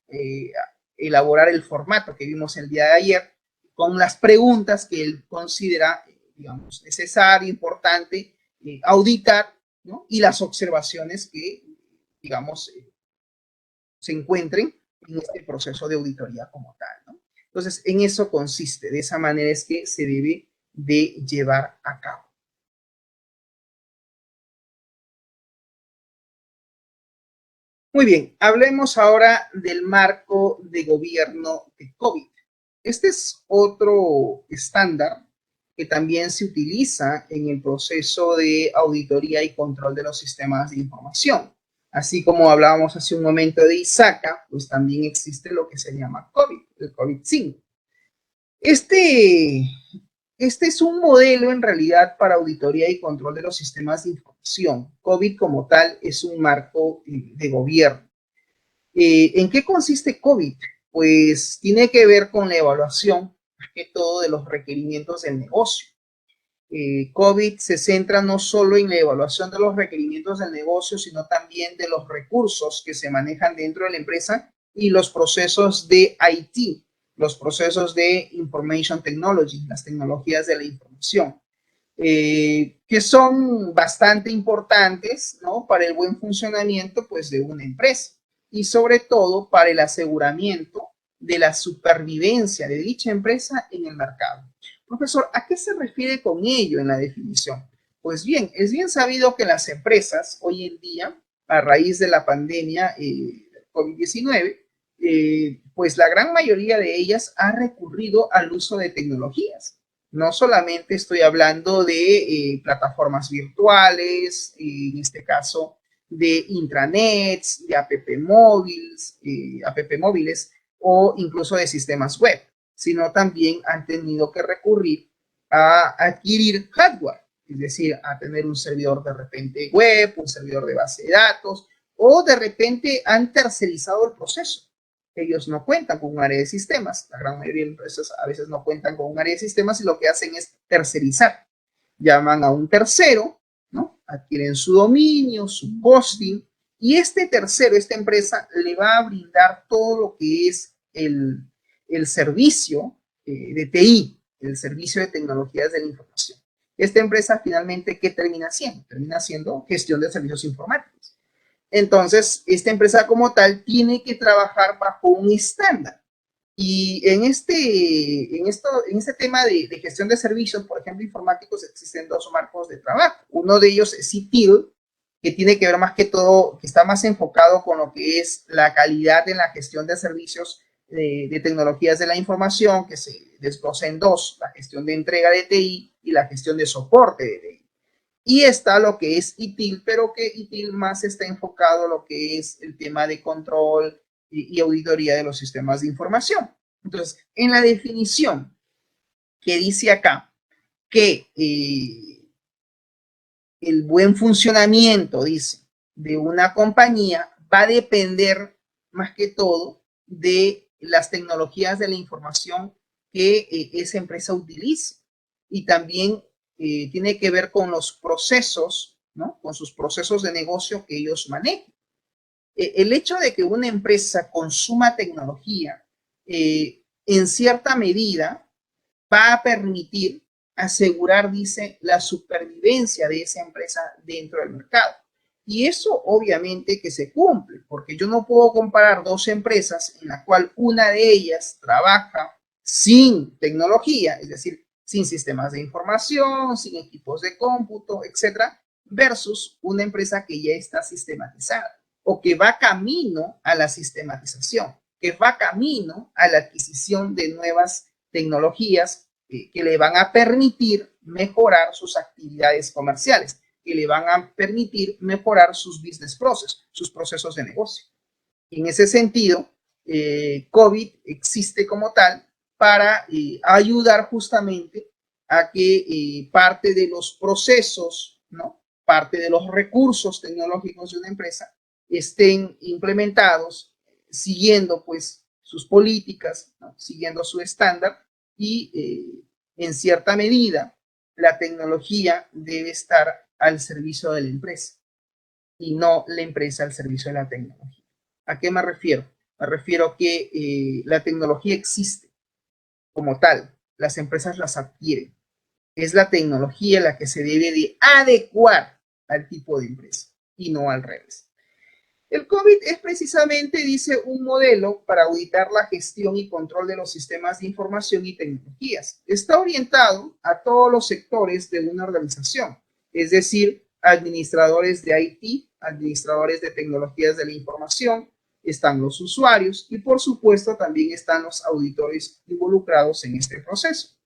elaborar el formato que vimos el día de ayer con las preguntas que él considera, digamos, necesario, importante, auditar, ¿no?, y las observaciones que, digamos, se encuentren en este proceso de auditoría como tal, ¿no? Entonces, en eso consiste, de esa manera es que se debe de llevar a cabo. Muy bien, hablemos ahora del marco de gobierno de COVID. Este es otro estándar que también se utiliza en el proceso de auditoría y control de los sistemas de información. Así como hablábamos hace un momento de ISACA, pues también existe lo que se llama COVID, el COVID-5. Este es un modelo en realidad para auditoría y control de los sistemas de información. COVID como tal es un marco de gobierno. ¿En qué consiste COVID? Pues tiene que ver con la evaluación, más que todo, de los requerimientos del negocio. COVID se centra no solo en la evaluación de los requerimientos del negocio, sino también de los recursos que se manejan dentro de la empresa y los procesos de IT, los procesos de Information Technology, las tecnologías de la información, que son bastante importantes, ¿no?, para el buen funcionamiento, pues, de una empresa y sobre todo para el aseguramiento de la supervivencia de dicha empresa en el mercado. Profesor, ¿a qué se refiere con ello en la definición? Pues bien, es bien sabido que las empresas hoy en día, a raíz de la pandemia COVID-19, pues la gran mayoría de ellas ha recurrido al uso de tecnologías. No solamente estoy hablando de plataformas virtuales, en este caso de intranets, de app móviles o incluso de sistemas web, sino también han tenido que recurrir a adquirir hardware, es decir, a tener un servidor de repente web, un servidor de base de datos, o de repente han tercerizado el proceso. Ellos no cuentan con un área de sistemas, la gran mayoría de empresas a veces no cuentan con un área de sistemas y lo que hacen es tercerizar. Llaman a un tercero, ¿no?, adquieren su dominio, su hosting, y este tercero, esta empresa, le va a brindar todo lo que es el servicio de TI, el servicio de tecnologías de la información. Esta empresa finalmente, ¿qué termina haciendo? Termina haciendo gestión de servicios informáticos. Entonces, esta empresa como tal tiene que trabajar bajo un estándar. Y en este tema de gestión de servicios, por ejemplo, informáticos, existen dos marcos de trabajo. Uno de ellos es ITIL, que tiene que ver más que todo, que está más enfocado con lo que es la calidad en la gestión de servicios de tecnologías de la información, que se desglosa en dos: la gestión de entrega de TI y la gestión de soporte de TI. Y está lo que es ITIL, pero que ITIL más está enfocado a lo que es el tema de control y auditoría de los sistemas de información. Entonces, en la definición que dice acá que el buen funcionamiento, dice, de una compañía va a depender más que todo de las tecnologías de la información que esa empresa utilice, y también tiene que ver con los procesos, ¿no?, con sus procesos de negocio que ellos manejan. El hecho de que una empresa consuma tecnología en cierta medida va a permitir asegurar, dice, la supervivencia de esa empresa dentro del mercado. Y eso obviamente que se cumple, porque yo no puedo comparar dos empresas en la cual una de ellas trabaja sin tecnología, es decir, sin sistemas de información, sin equipos de cómputo, etcétera, versus una empresa que ya está sistematizada o que va camino a la sistematización, que va camino a la adquisición de nuevas tecnologías que le van a permitir mejorar sus actividades comerciales, que le van a permitir mejorar sus business process, sus procesos de negocio. En ese sentido, COVID existe como tal para ayudar justamente a que parte de los procesos, ¿no?, parte de los recursos tecnológicos de una empresa estén implementados siguiendo, pues, sus políticas, ¿no?, siguiendo su estándar, y en cierta medida la tecnología debe estar al servicio de la empresa y no la empresa al servicio de la tecnología. ¿A qué me refiero? Me refiero a que la tecnología existe como tal, las empresas las adquieren. Es la tecnología la que se debe de adecuar al tipo de empresa y no al revés. El COVID es precisamente, dice, un modelo para auditar la gestión y control de los sistemas de información y tecnologías. Está orientado a todos los sectores de una organización, es decir, administradores de IT, administradores de tecnologías de la información, están los usuarios y por supuesto también están los auditores involucrados en este proceso.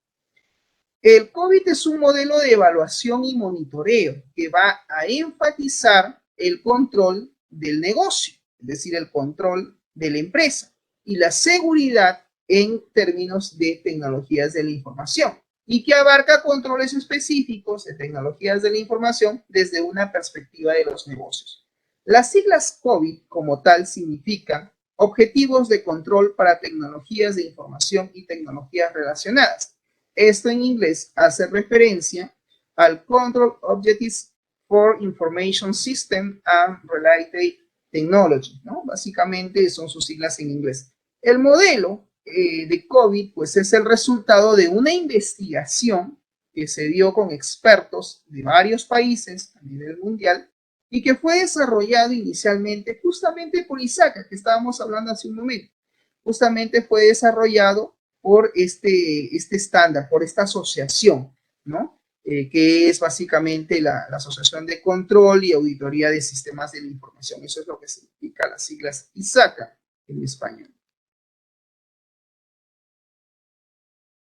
El COVID es un modelo de evaluación y monitoreo que va a enfatizar el control del negocio, es decir, el control de la empresa y la seguridad en términos de tecnologías de la información y que abarca controles específicos de tecnologías de la información desde una perspectiva de los negocios. Las siglas COVID como tal significan Objetivos de Control para Tecnologías de Información y Tecnologías Relacionadas. Esto en inglés hace referencia al Control Objectives for Information System and Related Technology, ¿no? Básicamente son sus siglas en inglés. El modelo de COVID, pues es el resultado de una investigación que se dio con expertos de varios países a nivel mundial y que fue desarrollado inicialmente justamente por ISACA, que estábamos hablando hace un momento. Justamente fue desarrollado por este estándar, por esta asociación, ¿no? Que es básicamente la Asociación de Control y Auditoría de Sistemas de la Información. Eso es lo que significa las siglas ISACA en español.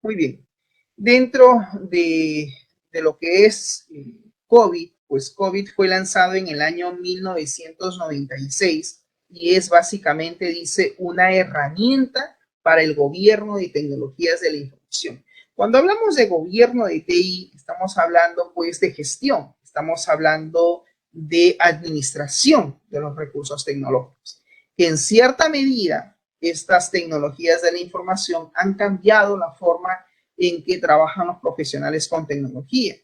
Muy bien. Dentro de lo que es COVID, pues COVID fue lanzado en el año 1996 y es básicamente, dice, una herramienta para el gobierno de tecnologías de la información. Cuando hablamos de gobierno de TI, estamos hablando pues de gestión, estamos hablando de administración de los recursos tecnológicos, que en cierta medida estas tecnologías de la información han cambiado la forma en que trabajan los profesionales con tecnología.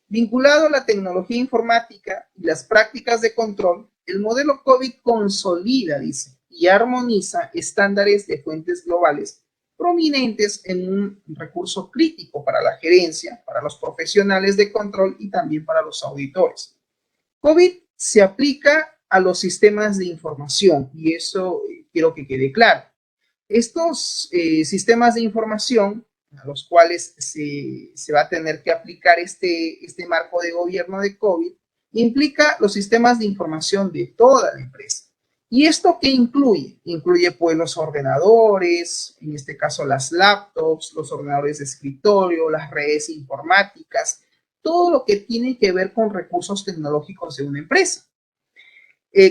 Vinculado a la tecnología informática y las prácticas de control, el modelo COVID consolida, dice, y armoniza estándares de fuentes globales prominentes en un recurso crítico para la gerencia, para los profesionales de control y también para los auditores. COVID se aplica a los sistemas de información y eso quiero que quede claro. Estos sistemas de información a los cuales se va a tener que aplicar este marco de gobierno de COVID, implica los sistemas de información de toda la empresa. ¿Y esto qué incluye? Incluye pues los ordenadores, en este caso las laptops, los ordenadores de escritorio, las redes informáticas, todo lo que tiene que ver con recursos tecnológicos de una empresa.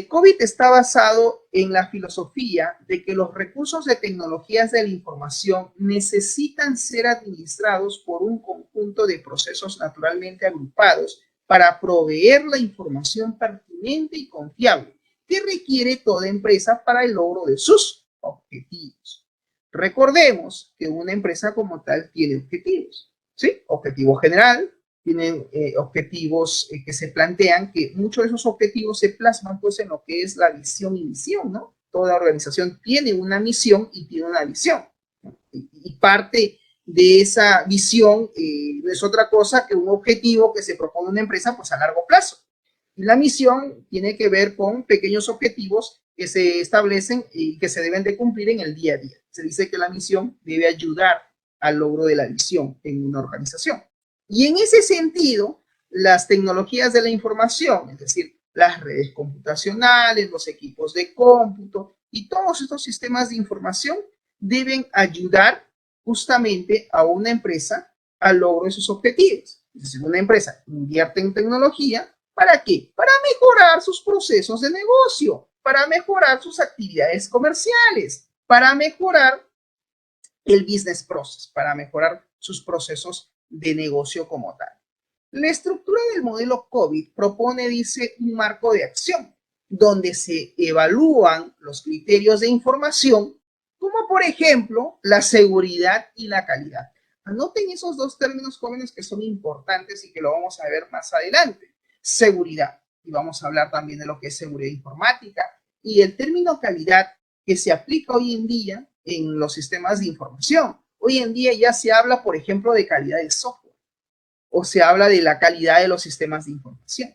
COVID está basado en la filosofía de que los recursos de tecnologías de la información necesitan ser administrados por un conjunto de procesos naturalmente agrupados para proveer la información pertinente y confiable que requiere toda empresa para el logro de sus objetivos. Recordemos que una empresa como tal tiene objetivos, ¿sí? Objetivo general, tienen objetivos que se plantean, que muchos de esos objetivos se plasman pues en lo que es la visión y misión, ¿no? Toda organización tiene una misión y tiene una visión, ¿no? Y parte de esa visión no es otra cosa que un objetivo que se propone una empresa pues a largo plazo. Y la misión tiene que ver con pequeños objetivos que se establecen y que se deben de cumplir en el día a día. Se dice que la misión debe ayudar al logro de la visión en una organización. Y en ese sentido, las tecnologías de la información, es decir, las redes computacionales, los equipos de cómputo y todos estos sistemas de información deben ayudar justamente a una empresa al logro de sus objetivos. Es decir, una empresa invierte en tecnología, ¿para qué? Para mejorar sus procesos de negocio, para mejorar sus actividades comerciales, para mejorar el business process, para mejorar sus procesos de negocio como tal. La estructura del modelo COVID propone, dice, un marco de acción donde se evalúan los criterios de información, como por ejemplo la seguridad y la calidad. Anoten esos dos términos, jóvenes, que son importantes y que lo vamos a ver más adelante. Seguridad, y vamos a hablar también de lo que es seguridad informática, y el término calidad que se aplica hoy en día en los sistemas de información. Hoy en día ya se habla, por ejemplo, de calidad del software o se habla de la calidad de los sistemas de información.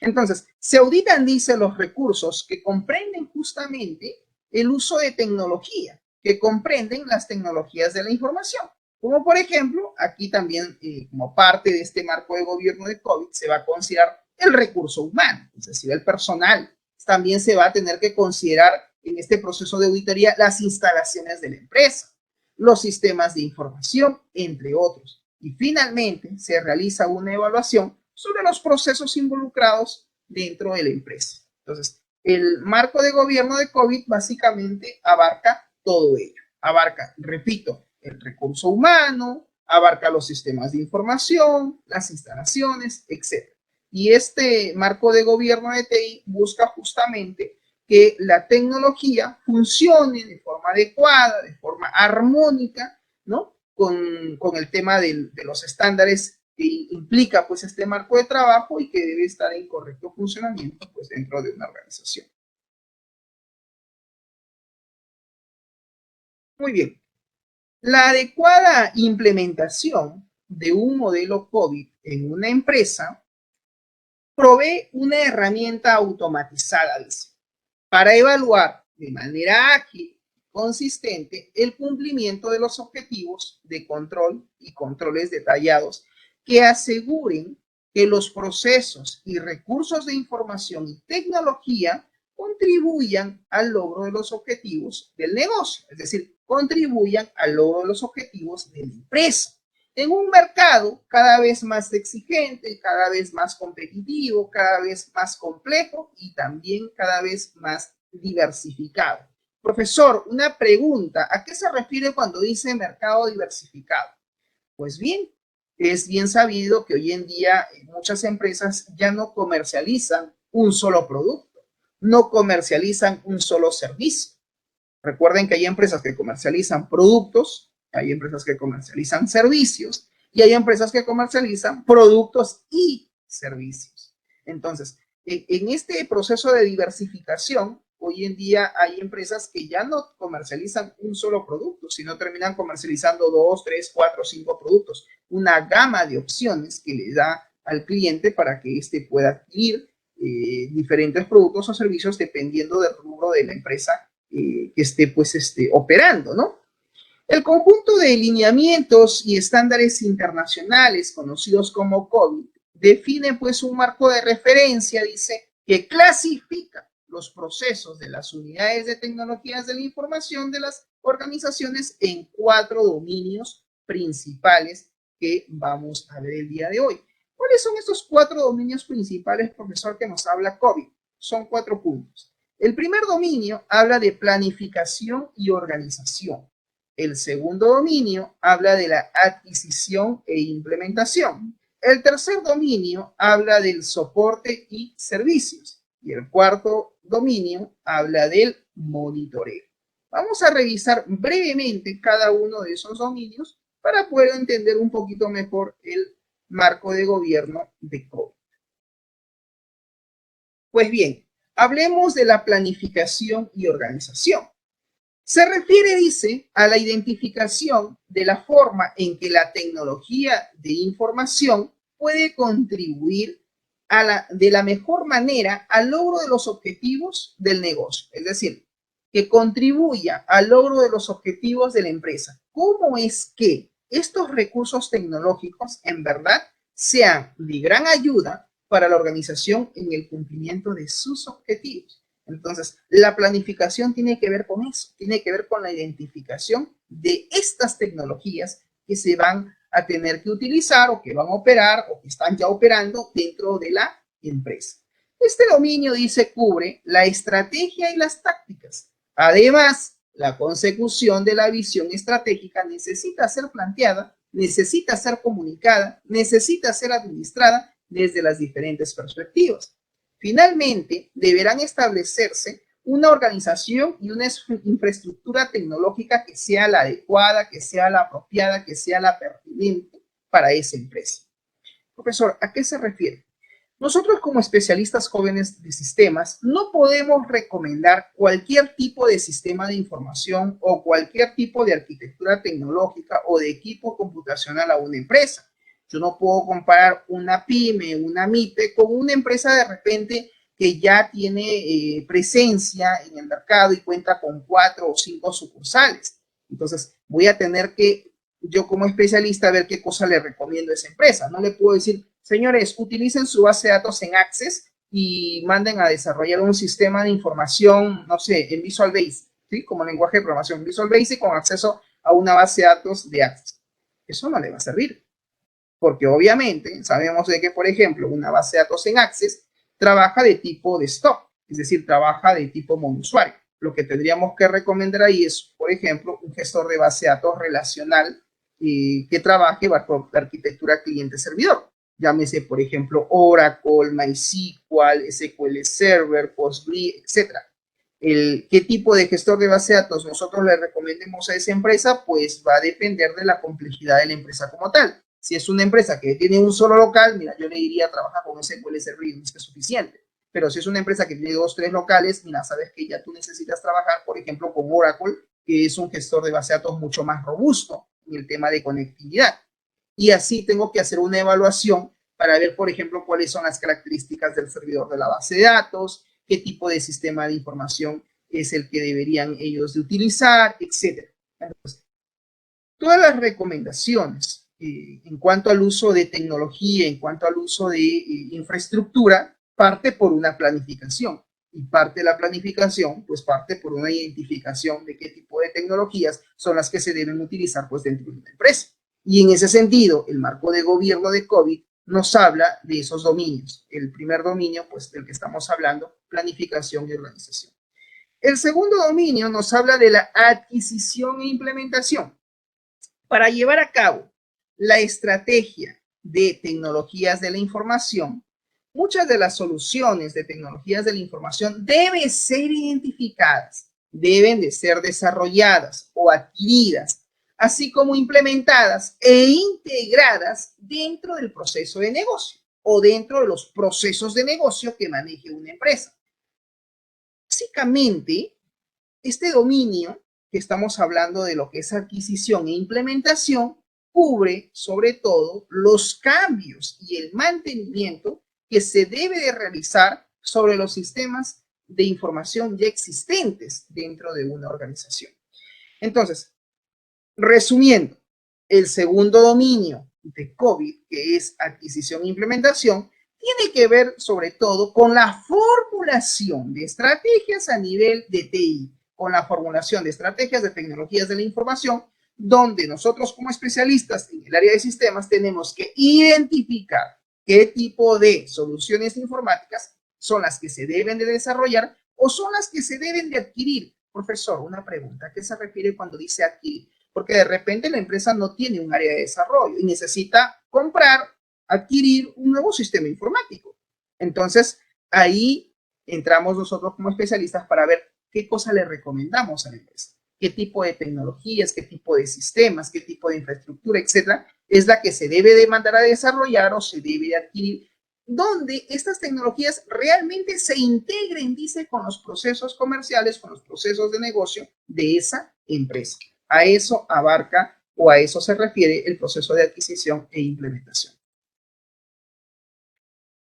Entonces, se auditan, dice, los recursos que comprenden justamente el uso de tecnología, que comprenden las tecnologías de la información. Como por ejemplo, aquí también, como parte de este marco de gobierno de COVID, se va a considerar el recurso humano, es decir, el personal. También se va a tener que considerar en este proceso de auditoría las instalaciones de la empresa, los sistemas de información, entre otros. Y finalmente se realiza una evaluación sobre los procesos involucrados dentro de la empresa. Entonces, el marco de gobierno de COVID básicamente abarca todo ello. Abarca, repito, el recurso humano, abarca los sistemas de información, las instalaciones, etc. Y este marco de gobierno de TI busca justamente que la tecnología funcione de forma adecuada, de forma armónica, ¿no? Con el tema de los estándares que implica pues este marco de trabajo y que debe estar en correcto funcionamiento pues dentro de una organización. Muy bien. La adecuada implementación de un modelo COVID en una empresa provee una herramienta automatizada, dice, para evaluar de manera ágil y consistente el cumplimiento de los objetivos de control y controles detallados que aseguren que los procesos y recursos de información y tecnología contribuyan al logro de los objetivos del negocio, es decir, contribuyan al logro de los objetivos de la empresa. En un mercado cada vez más exigente, cada vez más competitivo, cada vez más complejo y también cada vez más diversificado. Profesor, una pregunta, ¿a qué se refiere cuando dice mercado diversificado? Pues bien, es bien sabido que hoy en día muchas empresas ya no comercializan un solo producto, no comercializan un solo servicio. Recuerden que hay empresas que comercializan productos, hay empresas que comercializan servicios y hay empresas que comercializan productos y servicios. Entonces, en este proceso de diversificación, hoy en día hay empresas que ya no comercializan un solo producto, sino terminan comercializando 2, 3, 4, 5 productos. Una gama de opciones que le da al cliente para que éste pueda adquirir diferentes productos o servicios dependiendo del rubro de la empresa que esté pues operando, ¿no? El conjunto de lineamientos y estándares internacionales conocidos como COVID define pues un marco de referencia, dice, que clasifica los procesos de las unidades de tecnologías de la información de las organizaciones en 4 dominios principales que vamos a ver el día de hoy. ¿Cuáles son estos 4 dominios principales, profesor, que nos habla COVID? Son 4 puntos. El primer dominio habla de planificación y organización. El segundo dominio habla de la adquisición e implementación. El tercer dominio habla del soporte y servicios. Y el cuarto dominio habla del monitoreo. Vamos a revisar brevemente cada uno de esos dominios para poder entender un poquito mejor el marco de gobierno de COVID. Pues bien, hablemos de la planificación y organización. Se refiere, dice, a la identificación de la forma en que la tecnología de información puede contribuir de la mejor manera al logro de los objetivos del negocio. Es decir, que contribuya al logro de los objetivos de la empresa. ¿Cómo es que estos recursos tecnológicos en verdad sean de gran ayuda para la organización en el cumplimiento de sus objetivos? Entonces, la planificación tiene que ver con eso, tiene que ver con la identificación de estas tecnologías que se van a tener que utilizar o que van a operar o que están ya operando dentro de la empresa. Este dominio, dice, cubre la estrategia y las tácticas. Además, la consecución de la visión estratégica necesita ser planteada, necesita ser comunicada, necesita ser administrada desde las diferentes perspectivas. Finalmente, deberán establecerse una organización y una infraestructura tecnológica que sea la adecuada, que sea la apropiada, que sea la pertinente para esa empresa. Profesor, ¿a qué se refiere? Nosotros como especialistas jóvenes de sistemas no podemos recomendar cualquier tipo de sistema de información o cualquier tipo de arquitectura tecnológica o de equipo computacional a una empresa. Yo no puedo comparar una pyme, una MIPE con una empresa de repente que ya tiene presencia en el mercado y cuenta con 4 o 5 sucursales. Entonces, voy a tener que, yo como especialista, ver qué cosa le recomiendo a esa empresa. No le puedo decir, señores, utilicen su base de datos en Access y manden a desarrollar un sistema de información, no sé, en Visual Basic, ¿sí? Como lenguaje de programación Visual Basic con acceso a una base de datos de Access. Eso no le va a servir, porque obviamente sabemos de que, por ejemplo, una base de datos en Access trabaja de tipo desktop, es decir, trabaja de tipo monousuario. Lo que tendríamos que recomendar ahí es, por ejemplo, un gestor de base de datos relacional que trabaje bajo la arquitectura cliente-servidor. Llámese, por ejemplo, Oracle, MySQL, SQL Server, PostgreSQL, etc. ¿Qué tipo de gestor de base de datos nosotros le recomendemos a esa empresa? Pues va a depender de la complejidad de la empresa como tal. Si es una empresa que tiene un solo local, mira, yo le diría trabajar con SQL Server y es suficiente. Pero si es una empresa que tiene 2, 3 locales, mira, sabes que ya tú necesitas trabajar, por ejemplo, con Oracle, que es un gestor de base de datos mucho más robusto en el tema de conectividad. Y así tengo que hacer una evaluación para ver, por ejemplo, cuáles son las características del servidor de la base de datos, qué tipo de sistema de información es el que deberían ellos de utilizar, etc. Entonces, todas las recomendaciones en cuanto al uso de tecnología, en cuanto al uso de infraestructura, parte por una planificación. Y parte de la planificación, pues parte por una identificación de qué tipo de tecnologías son las que se deben utilizar pues dentro de una empresa. Y en ese sentido, el marco de gobierno de COVID nos habla de esos dominios. El primer dominio, pues del que estamos hablando, planificación y organización. El segundo dominio nos habla de la adquisición e implementación. Para llevar a cabo la estrategia de tecnologías de la información, muchas de las soluciones de tecnologías de la información deben ser identificadas, deben de ser desarrolladas o adquiridas, así como implementadas e integradas dentro del proceso de negocio o dentro de los procesos de negocio que maneje una empresa. Básicamente, este dominio que estamos hablando de lo que es adquisición e implementación cubre sobre todo los cambios y el mantenimiento que se debe de realizar sobre los sistemas de información ya existentes dentro de una organización. Entonces, resumiendo, el segundo dominio de COVID, que es adquisición e implementación, tiene que ver sobre todo con la formulación de estrategias a nivel de TI, con la formulación de estrategias de tecnologías de la información, donde nosotros como especialistas en el área de sistemas tenemos que identificar qué tipo de soluciones informáticas son las que se deben de desarrollar o son las que se deben de adquirir. Profesor, una pregunta, ¿a qué se refiere cuando dice adquirir? Porque de repente la empresa no tiene un área de desarrollo y necesita comprar, adquirir un nuevo sistema informático. Entonces, ahí entramos nosotros como especialistas para ver qué cosa le recomendamos a la empresa, qué tipo de tecnologías, qué tipo de sistemas, qué tipo de infraestructura, etcétera, es la que se debe de mandar a desarrollar o se debe de adquirir, donde estas tecnologías realmente se integren, dice, con los procesos comerciales, con los procesos de negocio de esa empresa. A eso abarca o a eso se refiere el proceso de adquisición e implementación.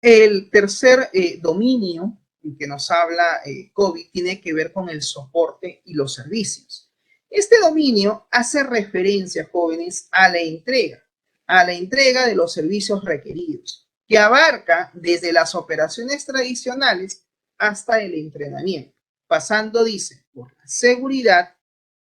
El tercer dominio que nos habla COVID tiene que ver con el soporte y los servicios. Este dominio hace referencia, jóvenes, a la entrega de los servicios requeridos, que abarca desde las operaciones tradicionales hasta el entrenamiento, pasando, dice, por la seguridad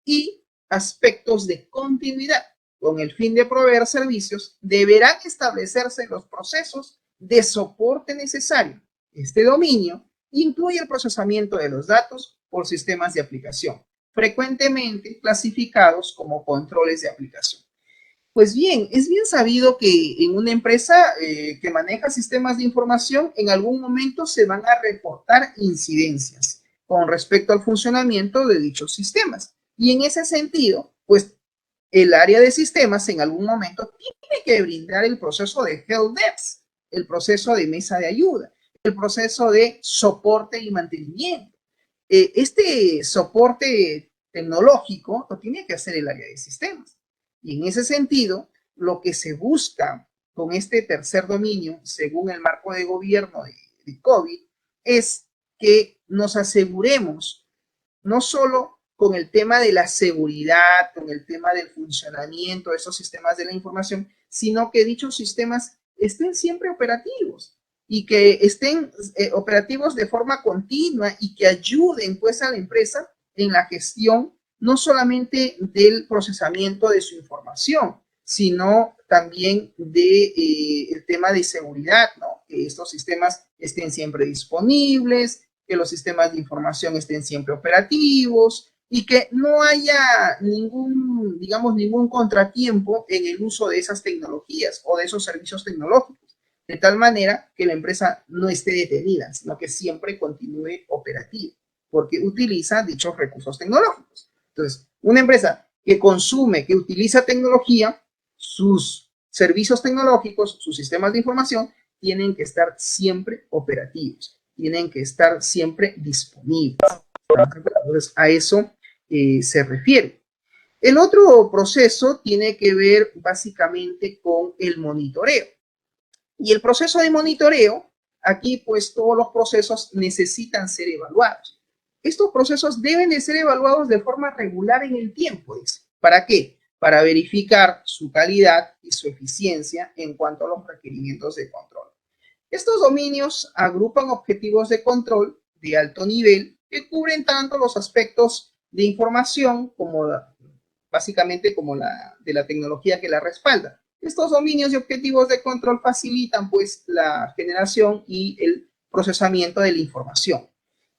y aspectos de continuidad. Con el fin de proveer servicios, deberán establecerse los procesos de soporte necesario. Este dominio incluye el procesamiento de los datos por sistemas de aplicación, frecuentemente clasificados como controles de aplicación. Pues bien, es bien sabido que en una empresa que maneja sistemas de información, en algún momento se van a reportar incidencias con respecto al funcionamiento de dichos sistemas. Y en ese sentido, pues el área de sistemas en algún momento tiene que brindar el proceso de help desk, el proceso de mesa de ayuda, el proceso de soporte y mantenimiento. Este soporte tecnológico lo tiene que hacer el área de sistemas. Y en ese sentido, lo que se busca con este tercer dominio, según el marco de gobierno de COVID, es que nos aseguremos no solo con el tema de la seguridad, con el tema del funcionamiento de esos sistemas de la información, sino que dichos sistemas estén siempre operativos y que estén operativos de forma continua y que ayuden pues a la empresa en la gestión no solamente del procesamiento de su información, sino también de el tema de seguridad, ¿no? Que estos sistemas estén siempre disponibles, que los sistemas de información estén siempre operativos y que no haya ningún, digamos, ningún contratiempo en el uso de esas tecnologías o de esos servicios tecnológicos, de tal manera que la empresa no esté detenida, sino que siempre continúe operativa, porque utiliza dichos recursos tecnológicos. Entonces, una empresa que consume, que utiliza tecnología, sus servicios tecnológicos, sus sistemas de información, tienen que estar siempre operativos, tienen que estar siempre disponibles. Entonces, a eso se refiere. El otro proceso tiene que ver básicamente con el monitoreo. Y el proceso de monitoreo, aquí pues todos los procesos necesitan ser evaluados. Estos procesos deben de ser evaluados de forma regular en el tiempo. ¿Para qué? Para verificar su calidad y su eficiencia en cuanto a los requerimientos de control. Estos dominios agrupan objetivos de control de alto nivel que cubren tanto los aspectos de información como básicamente como la de la tecnología que la respalda. Estos dominios y objetivos de control facilitan pues la generación y el procesamiento de la información.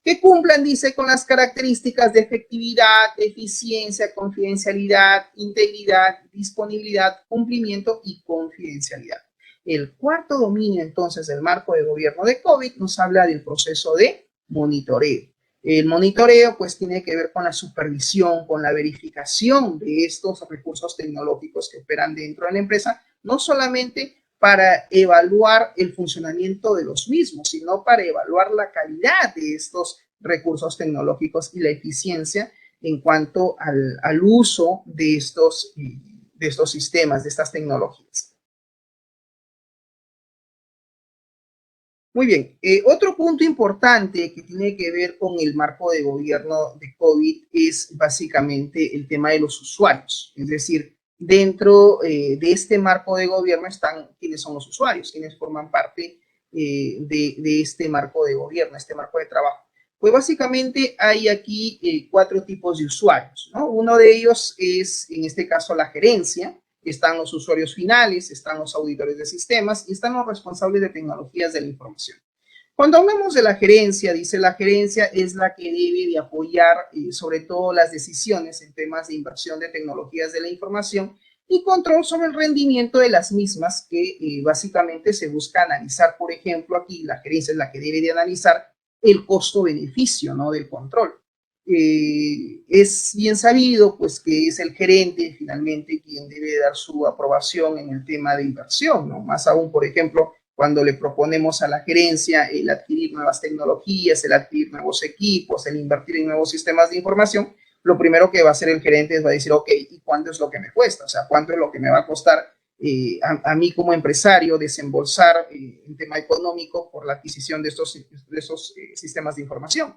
Que cumplan, dice, con las características de efectividad, eficiencia, confidencialidad, integridad, disponibilidad, cumplimiento y confidencialidad. El cuarto dominio, entonces, del marco de gobierno de COVID nos habla del proceso de monitoreo. El monitoreo, pues, tiene que ver con la supervisión, con la verificación de estos recursos tecnológicos que operan dentro de la empresa, no solamente para evaluar el funcionamiento de los mismos, sino para evaluar la calidad de estos recursos tecnológicos y la eficiencia en cuanto al uso de estos sistemas, de estas tecnologías. Muy bien, otro punto importante que tiene que ver con el marco de gobierno de COVID es básicamente el tema de los usuarios. Es decir, dentro de este marco de gobierno están quiénes son los usuarios, quiénes forman parte de este marco de gobierno, este marco de trabajo. Pues básicamente hay aquí 4 tipos de usuarios, ¿no? Uno de ellos es, en este caso, la gerencia. Están los usuarios finales, están los auditores de sistemas y están los responsables de tecnologías de la información. Cuando hablamos de la gerencia, dice la gerencia es la que debe de apoyar sobre todo las decisiones en temas de inversión de tecnologías de la información y control sobre el rendimiento de las mismas que básicamente se busca analizar. Por ejemplo, aquí la gerencia es la que debe de analizar el costo-beneficio, ¿no?, del control. Es bien sabido pues que es el gerente finalmente quien debe dar su aprobación en el tema de inversión, ¿no? Más aún, por ejemplo, cuando le proponemos a la gerencia el adquirir nuevas tecnologías, el adquirir nuevos equipos, el invertir en nuevos sistemas de información, lo primero que va a hacer el gerente es va a decir, ok, ¿y cuánto es lo que me cuesta? O sea, ¿cuánto es lo que me va a costar a mí como empresario desembolsar en tema económico por la adquisición de estos sistemas de información?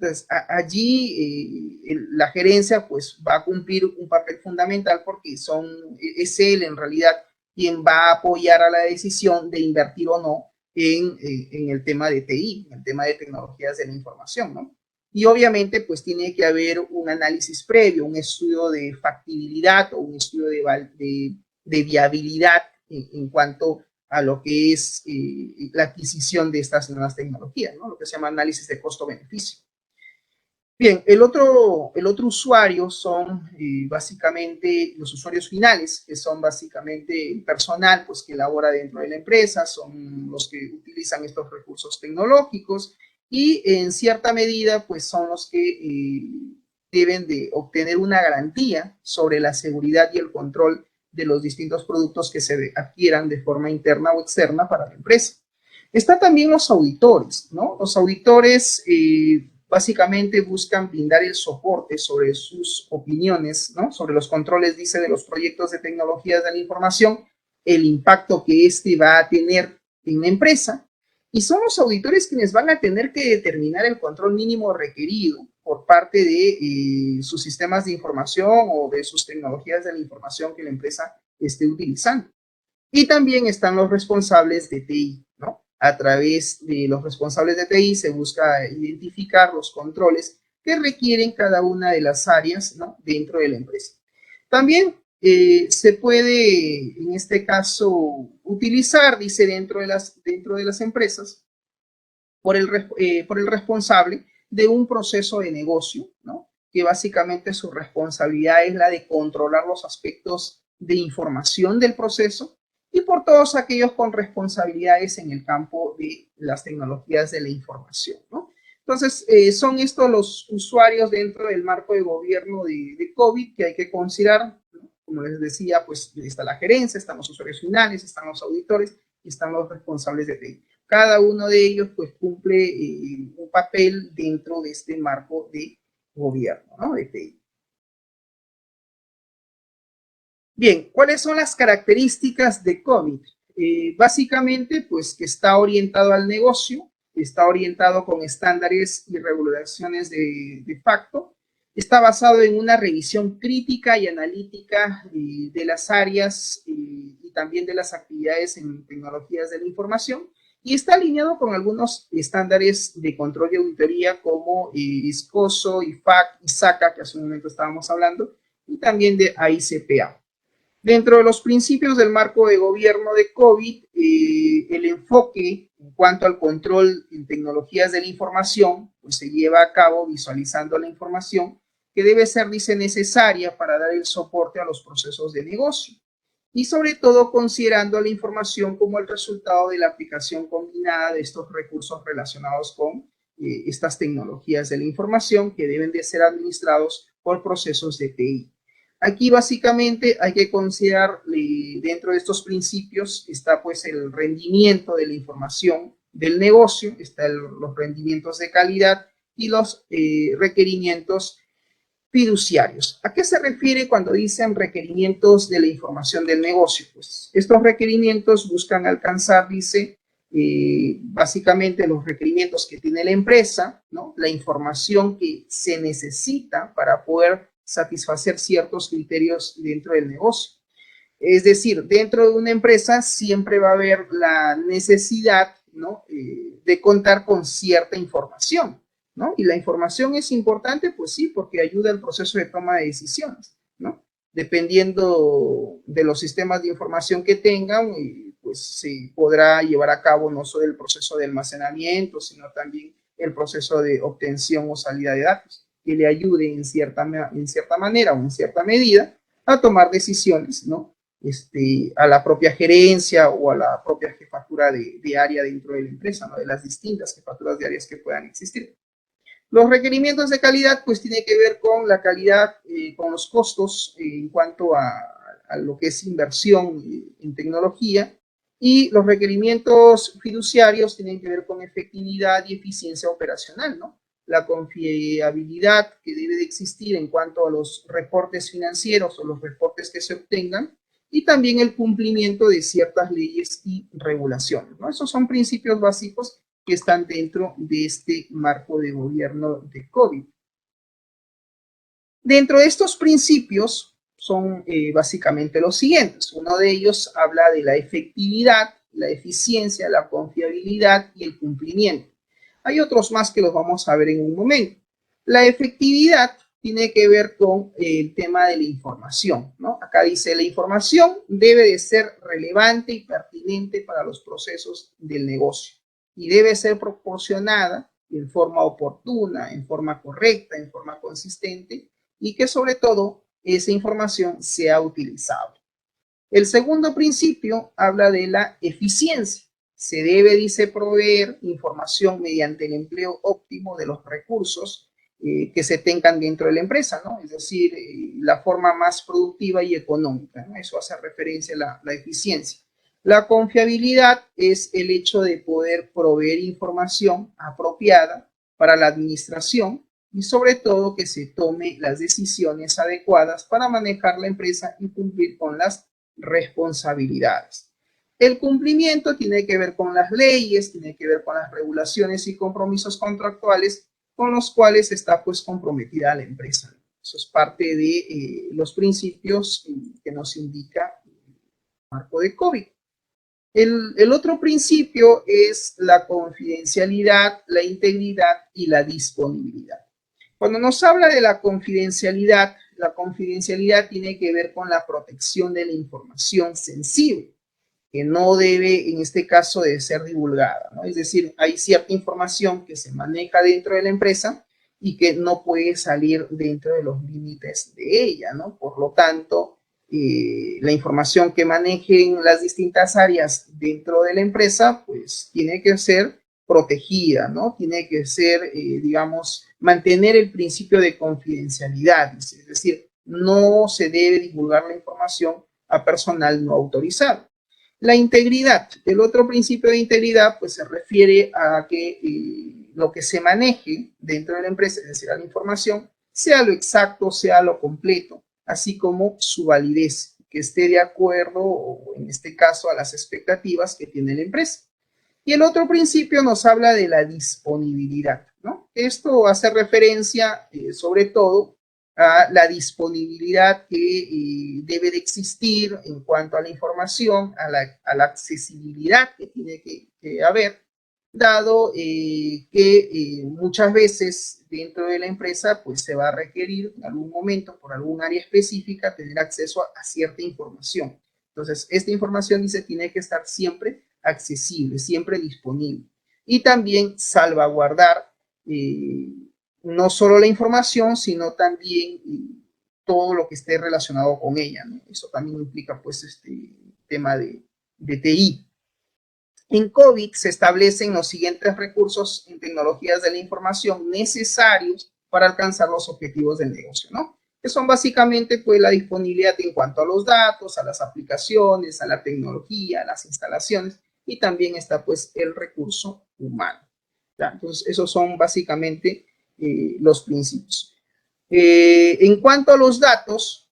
Entonces, allí la gerencia pues va a cumplir un papel fundamental porque es él en realidad quien va a apoyar a la decisión de invertir o no en el tema de TI, en el tema de tecnologías de la información, ¿no? Y obviamente pues tiene que haber un análisis previo, un estudio de factibilidad o un estudio de viabilidad en cuanto a lo que es la adquisición de estas nuevas tecnologías, ¿no? Lo que se llama análisis de costo-beneficio. Bien, el otro usuario son básicamente los usuarios finales, que son básicamente el personal pues, que labora dentro de la empresa, son los que utilizan estos recursos tecnológicos y en cierta medida pues son los que deben de obtener una garantía sobre la seguridad y el control de los distintos productos que se adquieran de forma interna o externa para la empresa. Están también los auditores, ¿no? Los auditores básicamente buscan brindar el soporte sobre sus opiniones, ¿no? Sobre los controles, dice, de los proyectos de tecnologías de la información, el impacto que este va a tener en la empresa, y son los auditores quienes van a tener que determinar el control mínimo requerido por parte de sus sistemas de información o de sus tecnologías de la información que la empresa esté utilizando. Y también están los responsables de TI, ¿no? A través de los responsables de TI se busca identificar los controles que requieren cada una de las áreas, ¿no?, dentro de la empresa. También se puede, en este caso, utilizar, dice, dentro de las empresas, por el responsable de un proceso de negocio, ¿no?, que básicamente su responsabilidad es la de controlar los aspectos de información del proceso, y por todos aquellos con responsabilidades en el campo de las tecnologías de la información, ¿no? Entonces, son estos los usuarios dentro del marco de gobierno de COVID que hay que considerar, ¿no? Como les decía, pues está la gerencia, están los usuarios finales, están los auditores y están los responsables de TI. Cada uno de ellos pues cumple un papel dentro de este marco de gobierno, ¿no?, de TI. Bien, ¿cuáles son las características de COVID? Básicamente, pues que está orientado al negocio, está orientado con estándares y regulaciones de facto, está basado en una revisión crítica y analítica de las áreas y también de las actividades en tecnologías de la información, y está alineado con algunos estándares de control y auditoría como ISCOSO, IFAC, ISACA, que hace un momento estábamos hablando, y también de AICPA. Dentro de los principios del marco de gobierno de COVID, el enfoque en cuanto al control en tecnologías de la información, pues se lleva a cabo visualizando la información que debe ser, dice, necesaria para dar el soporte a los procesos de negocio, y sobre todo considerando la información como el resultado de la aplicación combinada de estos recursos relacionados con estas tecnologías de la información que deben de ser administrados por procesos de TI. Aquí básicamente hay que considerar dentro de estos principios está pues el rendimiento de la información del negocio, están los rendimientos de calidad y los requerimientos fiduciarios. ¿A qué se refiere cuando dicen requerimientos de la información del negocio? Pues estos requerimientos buscan alcanzar, dice, básicamente los requerimientos que tiene la empresa, ¿no?, la información que se necesita para poder satisfacer ciertos criterios dentro del negocio. Es decir, dentro de una empresa siempre va a haber la necesidad, ¿no?, de contar con cierta información, ¿no? Y la información es importante, pues sí, porque ayuda al proceso de toma de decisiones, ¿no? Dependiendo de los sistemas de información que tengan, pues se podrá llevar a cabo no solo el proceso de almacenamiento, sino también el proceso de obtención o salida de datos, que le ayude en cierta manera o en cierta medida a tomar decisiones, ¿no?, a la propia gerencia o a la propia jefatura de área dentro de la empresa, ¿no?, de las distintas jefaturas de áreas que puedan existir. Los requerimientos de calidad, pues tiene que ver con la calidad, con los costos en cuanto a lo que es inversión en tecnología, y los requerimientos fiduciarios tienen que ver con efectividad y eficiencia operacional, ¿no? La confiabilidad que debe de existir en cuanto a los reportes financieros o los reportes que se obtengan, y también el cumplimiento de ciertas leyes y regulaciones, ¿no? Esos son principios básicos que están dentro de este marco de gobierno de COVID. Dentro de estos principios son básicamente los siguientes. Uno de ellos habla de la efectividad, la eficiencia, la confiabilidad y el cumplimiento. Hay otros más que los vamos a ver en un momento. La efectividad tiene que ver con el tema de la información, ¿no? Acá dice, la información debe de ser relevante y pertinente para los procesos del negocio, y debe ser proporcionada en forma oportuna, en forma correcta, en forma consistente, y que sobre todo esa información sea utilizable. El segundo principio habla de la eficiencia. Se debe, dice, proveer información mediante el empleo óptimo de los recursos que se tengan dentro de la empresa, ¿no? Es decir, la forma más productiva y económica, ¿no? Eso hace referencia a la eficiencia. La confiabilidad es el hecho de poder proveer información apropiada para la administración y sobre todo que se tome las decisiones adecuadas para manejar la empresa y cumplir con las responsabilidades. El cumplimiento tiene que ver con las leyes, tiene que ver con las regulaciones y compromisos contractuales con los cuales está pues comprometida la empresa. Eso es parte de los principios que nos indica el marco de COVID. El otro principio es la confidencialidad, la integridad y la disponibilidad. Cuando nos habla de la confidencialidad tiene que ver con la protección de la información sensible, que no debe, en este caso, de ser divulgada, ¿no? Es decir, hay cierta información que se maneja dentro de la empresa y que no puede salir dentro de los límites de ella, ¿no? Por lo tanto, la información que manejen las distintas áreas dentro de la empresa, pues tiene que ser protegida, ¿no? Tiene que ser, digamos, mantener el principio de confidencialidad, es decir, no se debe divulgar la información a personal no autorizado. La integridad, el otro principio de integridad, pues se refiere a que lo que se maneje dentro de la empresa, es decir, la información, sea lo exacto, sea lo completo, así como su validez, que esté de acuerdo, o en este caso, a las expectativas que tiene la empresa. Y el otro principio nos habla de la disponibilidad, ¿no? Esto hace referencia, sobre todo, a la disponibilidad que debe de existir en cuanto a la información, a la accesibilidad que tiene que haber, dado que muchas veces dentro de la empresa pues se va a requerir en algún momento por algún área específica tener acceso a cierta información. Entonces, esta información dice tiene que estar siempre accesible, siempre disponible. Y también salvaguardar no solo la información, sino también todo lo que esté relacionado con ella, ¿no? Eso también implica pues este tema de TI. En COVID se establecen los siguientes recursos en tecnologías de la información necesarios para alcanzar los objetivos del negocio, ¿no? Que son básicamente pues la disponibilidad en cuanto a los datos, a las aplicaciones, a la tecnología, a las instalaciones, y también está pues el recurso humano, ¿ya? Entonces esos son básicamente los principios. En cuanto a los datos,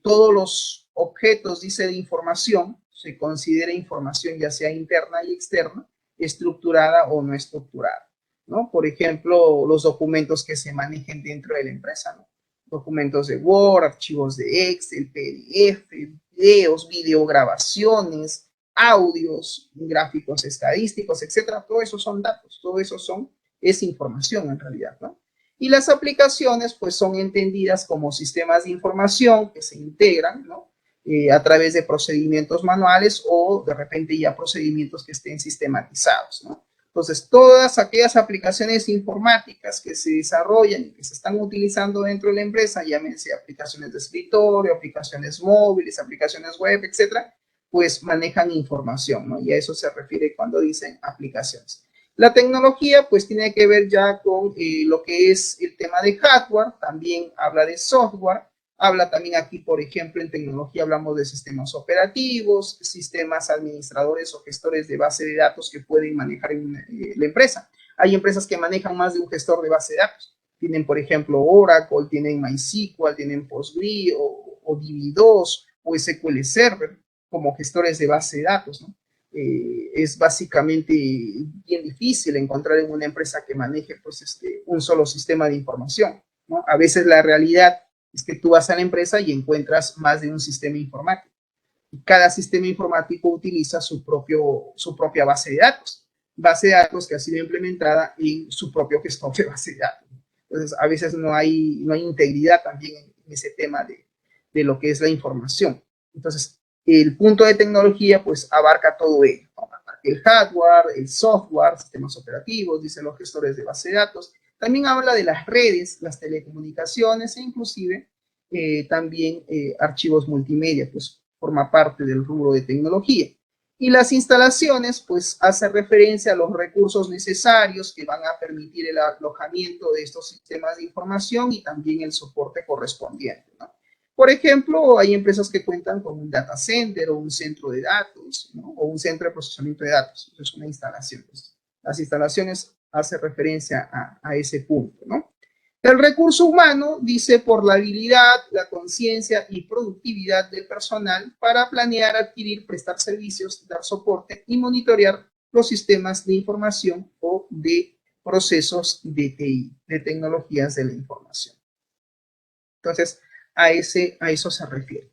todos los objetos, dice, de información, se considera información ya sea interna y externa, estructurada o no estructurada, ¿no? Por ejemplo, los documentos que se manejen dentro de la empresa, ¿no? Documentos de Word, archivos de Excel, PDF, videos, videograbaciones, audios, gráficos estadísticos, etcétera. Todo eso son datos, todo eso es información en realidad, ¿no? Y las aplicaciones pues son entendidas como sistemas de información que se integran, ¿no? A través de procedimientos manuales o de repente ya procedimientos que estén sistematizados, ¿no? Entonces, todas aquellas aplicaciones informáticas que se desarrollan y que se están utilizando dentro de la empresa, llámense aplicaciones de escritorio, aplicaciones móviles, aplicaciones web, etcétera, pues manejan información, ¿no? Y a eso se refiere cuando dicen aplicaciones. La tecnología pues tiene que ver ya con lo que es el tema de hardware, también habla de software, habla también aquí, por ejemplo, en tecnología hablamos de sistemas operativos, sistemas administradores o gestores de base de datos que pueden manejar en la empresa. Hay empresas que manejan más de un gestor de base de datos. Tienen, por ejemplo, Oracle, tienen MySQL, tienen Postgre o DB2 o SQL Server como gestores de base de datos, ¿no? Es básicamente bien difícil encontrar en una empresa que maneje pues, un solo sistema de información, ¿no? A veces la realidad es que tú vas a la empresa y encuentras más de un sistema informático. Y cada sistema informático utiliza su propia base de datos que ha sido implementada en su propio gestor de base de datos. Entonces, a veces no hay integridad también en ese tema de lo que es la información. Entonces, el punto de tecnología pues abarca todo ello, ¿no? El hardware, el software, sistemas operativos, dicen los gestores de base de datos. También habla de las redes, las telecomunicaciones e inclusive también archivos multimedia, pues forma parte del rubro de tecnología. Y las instalaciones, pues hace referencia a los recursos necesarios que van a permitir el alojamiento de estos sistemas de información y también el soporte correspondiente, ¿no? Por ejemplo, hay empresas que cuentan con un data center o un centro de datos, ¿no? O un centro de procesamiento de datos. Eso es una instalación. Pues. Las instalaciones hace referencia a ese punto, ¿no? El recurso humano dice por la habilidad, la conciencia y productividad del personal para planear, adquirir, prestar servicios, dar soporte y monitorear los sistemas de información o de procesos de TI, de tecnologías de la información. Entonces, a eso se refiere.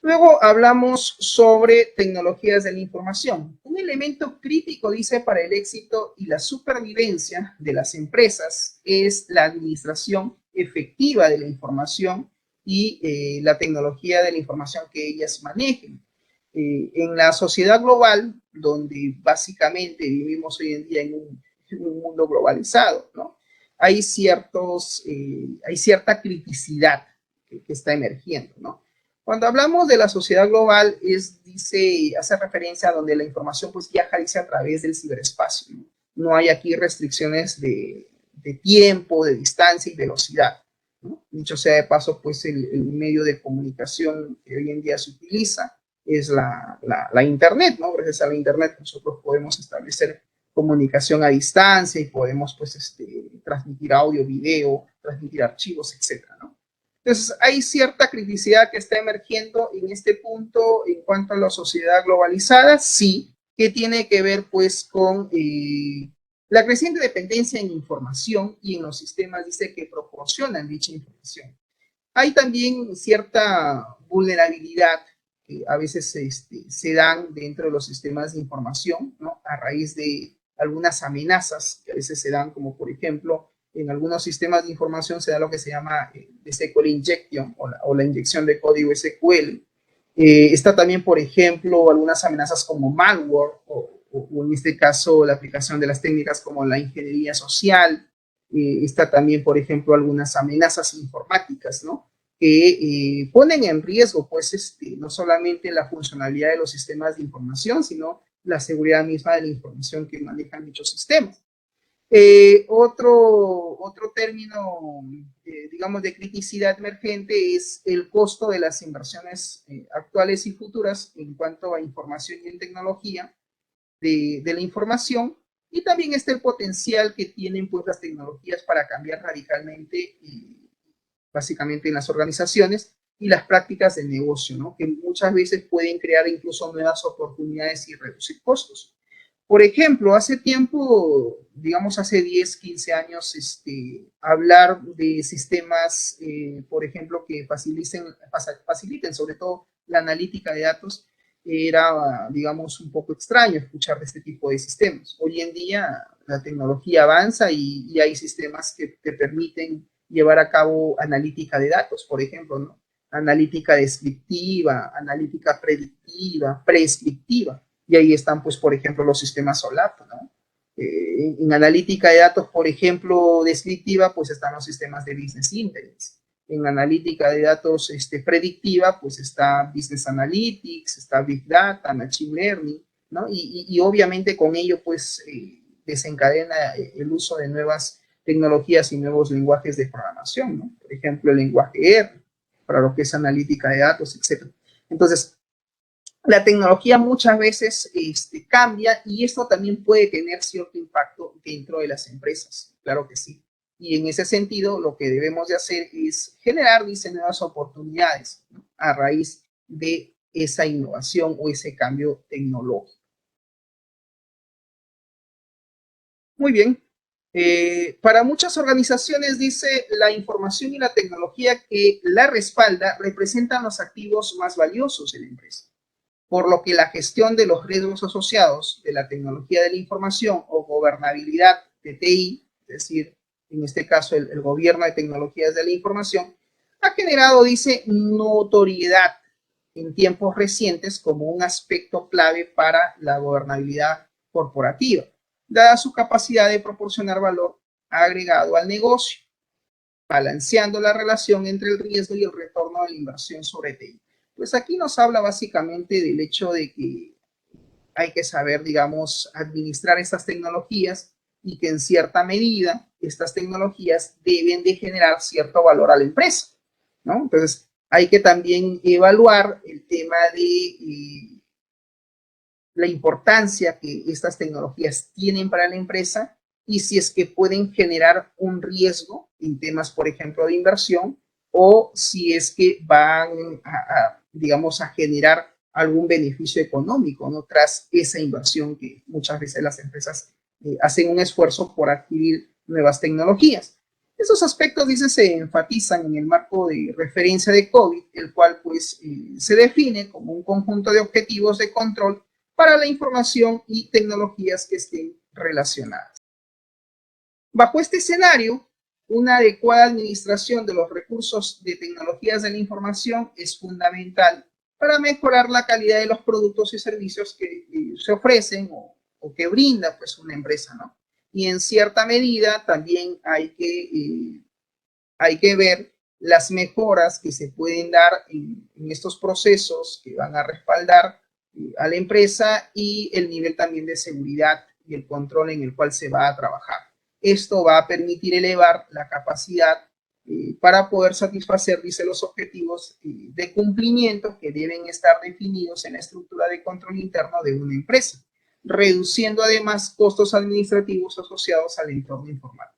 Luego hablamos sobre tecnologías de la información. Un elemento crítico, dice, para el éxito y la supervivencia de las empresas es la administración efectiva de la información y la tecnología de la información que ellas manejen. En la sociedad global, donde básicamente vivimos hoy en día en un mundo globalizado, ¿no? Hay cierta criticidad que está emergiendo, ¿no? Cuando hablamos de la sociedad global, hace referencia a donde la información pues viaja, dice, a través del ciberespacio, ¿no? No hay aquí restricciones de tiempo, de distancia y velocidad, ¿no? Dicho sea de paso, pues el medio de comunicación que hoy en día se utiliza es la Internet, ¿no? Gracias a la Internet nosotros podemos establecer comunicación a distancia y podemos pues transmitir audio, video, transmitir archivos, etcétera, ¿no? Entonces, hay cierta criticidad que está emergiendo en este punto en cuanto a la sociedad globalizada, sí, que tiene que ver pues con la creciente dependencia en información y en los sistemas, dice, que proporcionan dicha información. Hay también cierta vulnerabilidad que a veces se dan dentro de los sistemas de información, ¿no? A raíz de algunas amenazas que a veces se dan, como por ejemplo, en algunos sistemas de información se da lo que se llama SQL injection o la inyección de código SQL. Está también, por ejemplo, algunas amenazas como malware o en este caso la aplicación de las técnicas como la ingeniería social. Está también, por ejemplo, algunas amenazas informáticas, ¿no? Que ponen en riesgo, pues, no solamente la funcionalidad de los sistemas de información, sino la seguridad misma de la información que manejan dichos sistemas. Otro término, digamos, de criticidad emergente es el costo de las inversiones actuales y futuras en cuanto a información y en tecnología de la información, y también está el potencial que tienen pues las tecnologías para cambiar radicalmente básicamente en las organizaciones y las prácticas de negocio, ¿no? Que muchas veces pueden crear incluso nuevas oportunidades y reducir costos. Por ejemplo, hace tiempo, digamos hace 10, 15 años, hablar de sistemas, por ejemplo, que faciliten sobre todo la analítica de datos, era, digamos, un poco extraño escuchar de este tipo de sistemas. Hoy en día la tecnología avanza y hay sistemas que te permiten llevar a cabo analítica de datos, por ejemplo, ¿no? Analítica descriptiva, analítica predictiva, prescriptiva. Y ahí están, pues, por ejemplo, los sistemas OLAP, ¿no? En analítica de datos, por ejemplo, descriptiva, pues están los sistemas de Business Intelligence. En analítica de datos predictiva, pues está Business Analytics, está Big Data, Machine Learning, ¿no? Y obviamente con ello, pues, desencadena el uso de nuevas tecnologías y nuevos lenguajes de programación, ¿no? Por ejemplo, el lenguaje R, para lo que es analítica de datos, etc. Entonces, la tecnología muchas veces cambia y esto también puede tener cierto impacto dentro de las empresas, claro que sí. Y en ese sentido, lo que debemos de hacer es generar, dice, nuevas oportunidades, ¿no? A raíz de esa innovación o ese cambio tecnológico. Muy bien. Para muchas organizaciones, dice, la información y la tecnología que la respalda representan los activos más valiosos de la empresa, por lo que la gestión de los riesgos asociados de la tecnología de la información o gobernabilidad de TI, es decir, en este caso el gobierno de tecnologías de la información, ha generado, dice, notoriedad en tiempos recientes como un aspecto clave para la gobernabilidad corporativa, dada su capacidad de proporcionar valor agregado al negocio, balanceando la relación entre el riesgo y el retorno de la inversión sobre TI. Pues aquí nos habla básicamente del hecho de que hay que saber, digamos, administrar estas tecnologías y que en cierta medida estas tecnologías deben de generar cierto valor a la empresa, ¿no? Entonces, hay que también evaluar el tema de la importancia que estas tecnologías tienen para la empresa y si es que pueden generar un riesgo en temas, por ejemplo, de inversión o si es que van digamos, a generar algún beneficio económico, ¿no? Tras esa inversión que muchas veces las empresas hacen un esfuerzo por adquirir nuevas tecnologías. Esos aspectos, dice, se enfatizan en el marco de referencia de COVID, el cual pues se define como un conjunto de objetivos de control para la información y tecnologías que estén relacionadas. Bajo este escenario, una adecuada administración de los recursos de tecnologías de la información es fundamental para mejorar la calidad de los productos y servicios que se ofrecen o que brinda pues una empresa, ¿no? Y en cierta medida también hay que ver las mejoras que se pueden dar en estos procesos que van a respaldar a la empresa y el nivel también de seguridad y el control en el cual se va a trabajar. Esto va a permitir elevar la capacidad para poder satisfacer, dice, los objetivos de cumplimiento que deben estar definidos en la estructura de control interno de una empresa, reduciendo además costos administrativos asociados al entorno informático.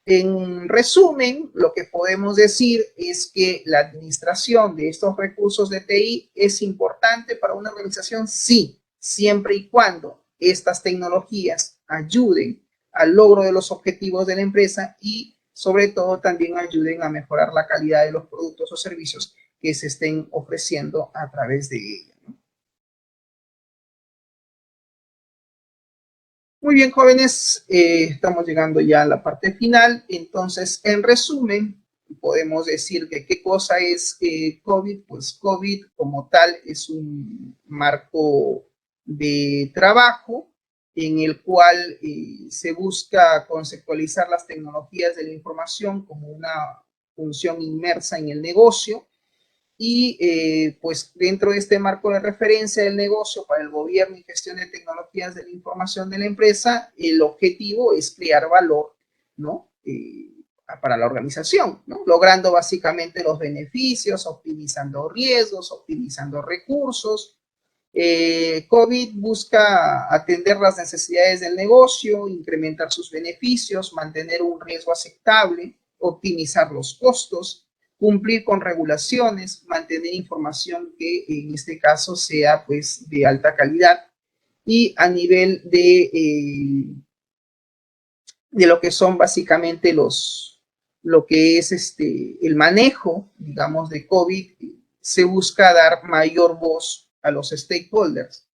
En resumen, lo que podemos decir es que la administración de estos recursos de TI es importante para una organización, sí, siempre y cuando estas tecnologías ayuden al logro de los objetivos de la empresa y sobre todo también ayuden a mejorar la calidad de los productos o servicios que se estén ofreciendo a través de ella, ¿no? Muy bien, jóvenes, estamos llegando ya a la parte final. Entonces, en resumen, podemos decir que qué cosa es COVID. Pues COVID como tal es un marco de trabajo en el cual se busca conceptualizar las tecnologías de la información como una función inmersa en el negocio. Y pues dentro de este marco de referencia del negocio para el gobierno y gestión de tecnologías de la información de la empresa, el objetivo es crear valor, ¿no? Para la organización, ¿no? Logrando básicamente los beneficios, optimizando riesgos, optimizando recursos. COVID busca atender las necesidades del negocio, incrementar sus beneficios, mantener un riesgo aceptable, optimizar los costos, cumplir con regulaciones, mantener información que en este caso sea pues de alta calidad y a nivel de lo que son básicamente lo que es el manejo, digamos, de COVID, se busca dar mayor voz a los stakeholders.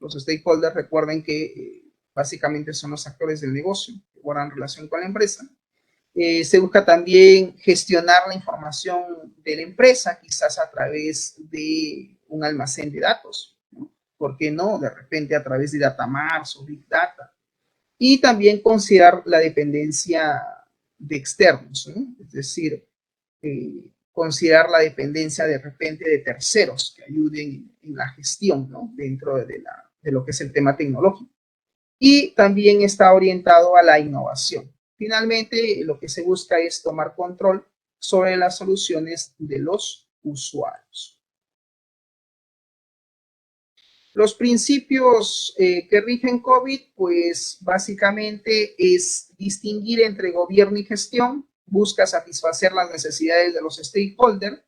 Los stakeholders, recuerden que básicamente son los actores del negocio que guardan relación con la empresa. Se busca también gestionar la información de la empresa, quizás a través de un almacén de datos, ¿no? ¿Por qué no? De repente a través de Datamars o Big Data. Y también considerar la dependencia de externos, ¿no? Es decir, considerar la dependencia de repente de terceros que ayuden en la gestión, ¿no? Dentro de lo que es el tema tecnológico. Y también está orientado a la innovación. Finalmente, lo que se busca es tomar control sobre las soluciones de los usuarios. Los principios que rigen COVID, pues básicamente es distinguir entre gobierno y gestión, busca satisfacer las necesidades de los stakeholders,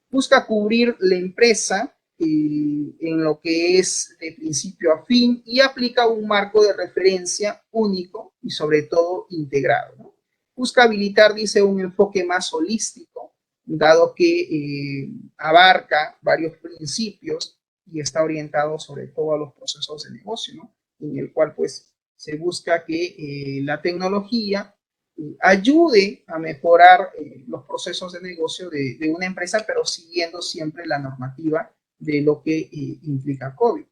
busca cubrir la empresa en lo que es de principio a fin y aplica un marco de referencia único y sobre todo integrado, ¿no? Busca habilitar, dice, un enfoque más holístico, dado que abarca varios principios y está orientado sobre todo a los procesos de negocio, ¿no? En el cual pues se busca que la tecnología ayude a mejorar los procesos de negocio de una empresa, pero siguiendo siempre la normativa de lo que implica COVID.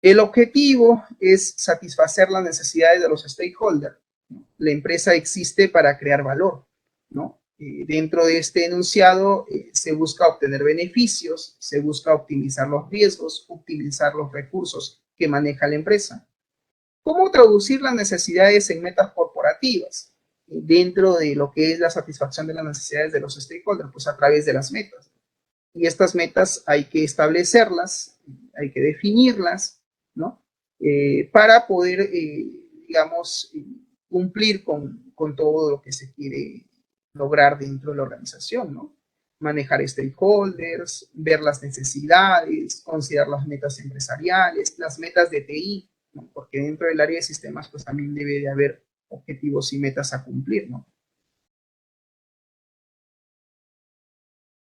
El objetivo es satisfacer las necesidades de los stakeholders, ¿no? La empresa existe para crear valor, ¿no? Dentro de este enunciado se busca obtener beneficios, se busca optimizar los riesgos, optimizar los recursos que maneja la empresa. ¿Cómo traducir las necesidades en metas corporativas dentro de lo que es la satisfacción de las necesidades de los stakeholders? Pues a través de las metas. Y estas metas hay que establecerlas, hay que definirlas, ¿no? Para poder, digamos, cumplir con todo lo que se quiere lograr dentro de la organización, ¿no? Manejar stakeholders, ver las necesidades, considerar las metas empresariales, las metas de TI, ¿no? Porque dentro del área de sistemas pues también debe de haber objetivos y metas a cumplir, ¿no?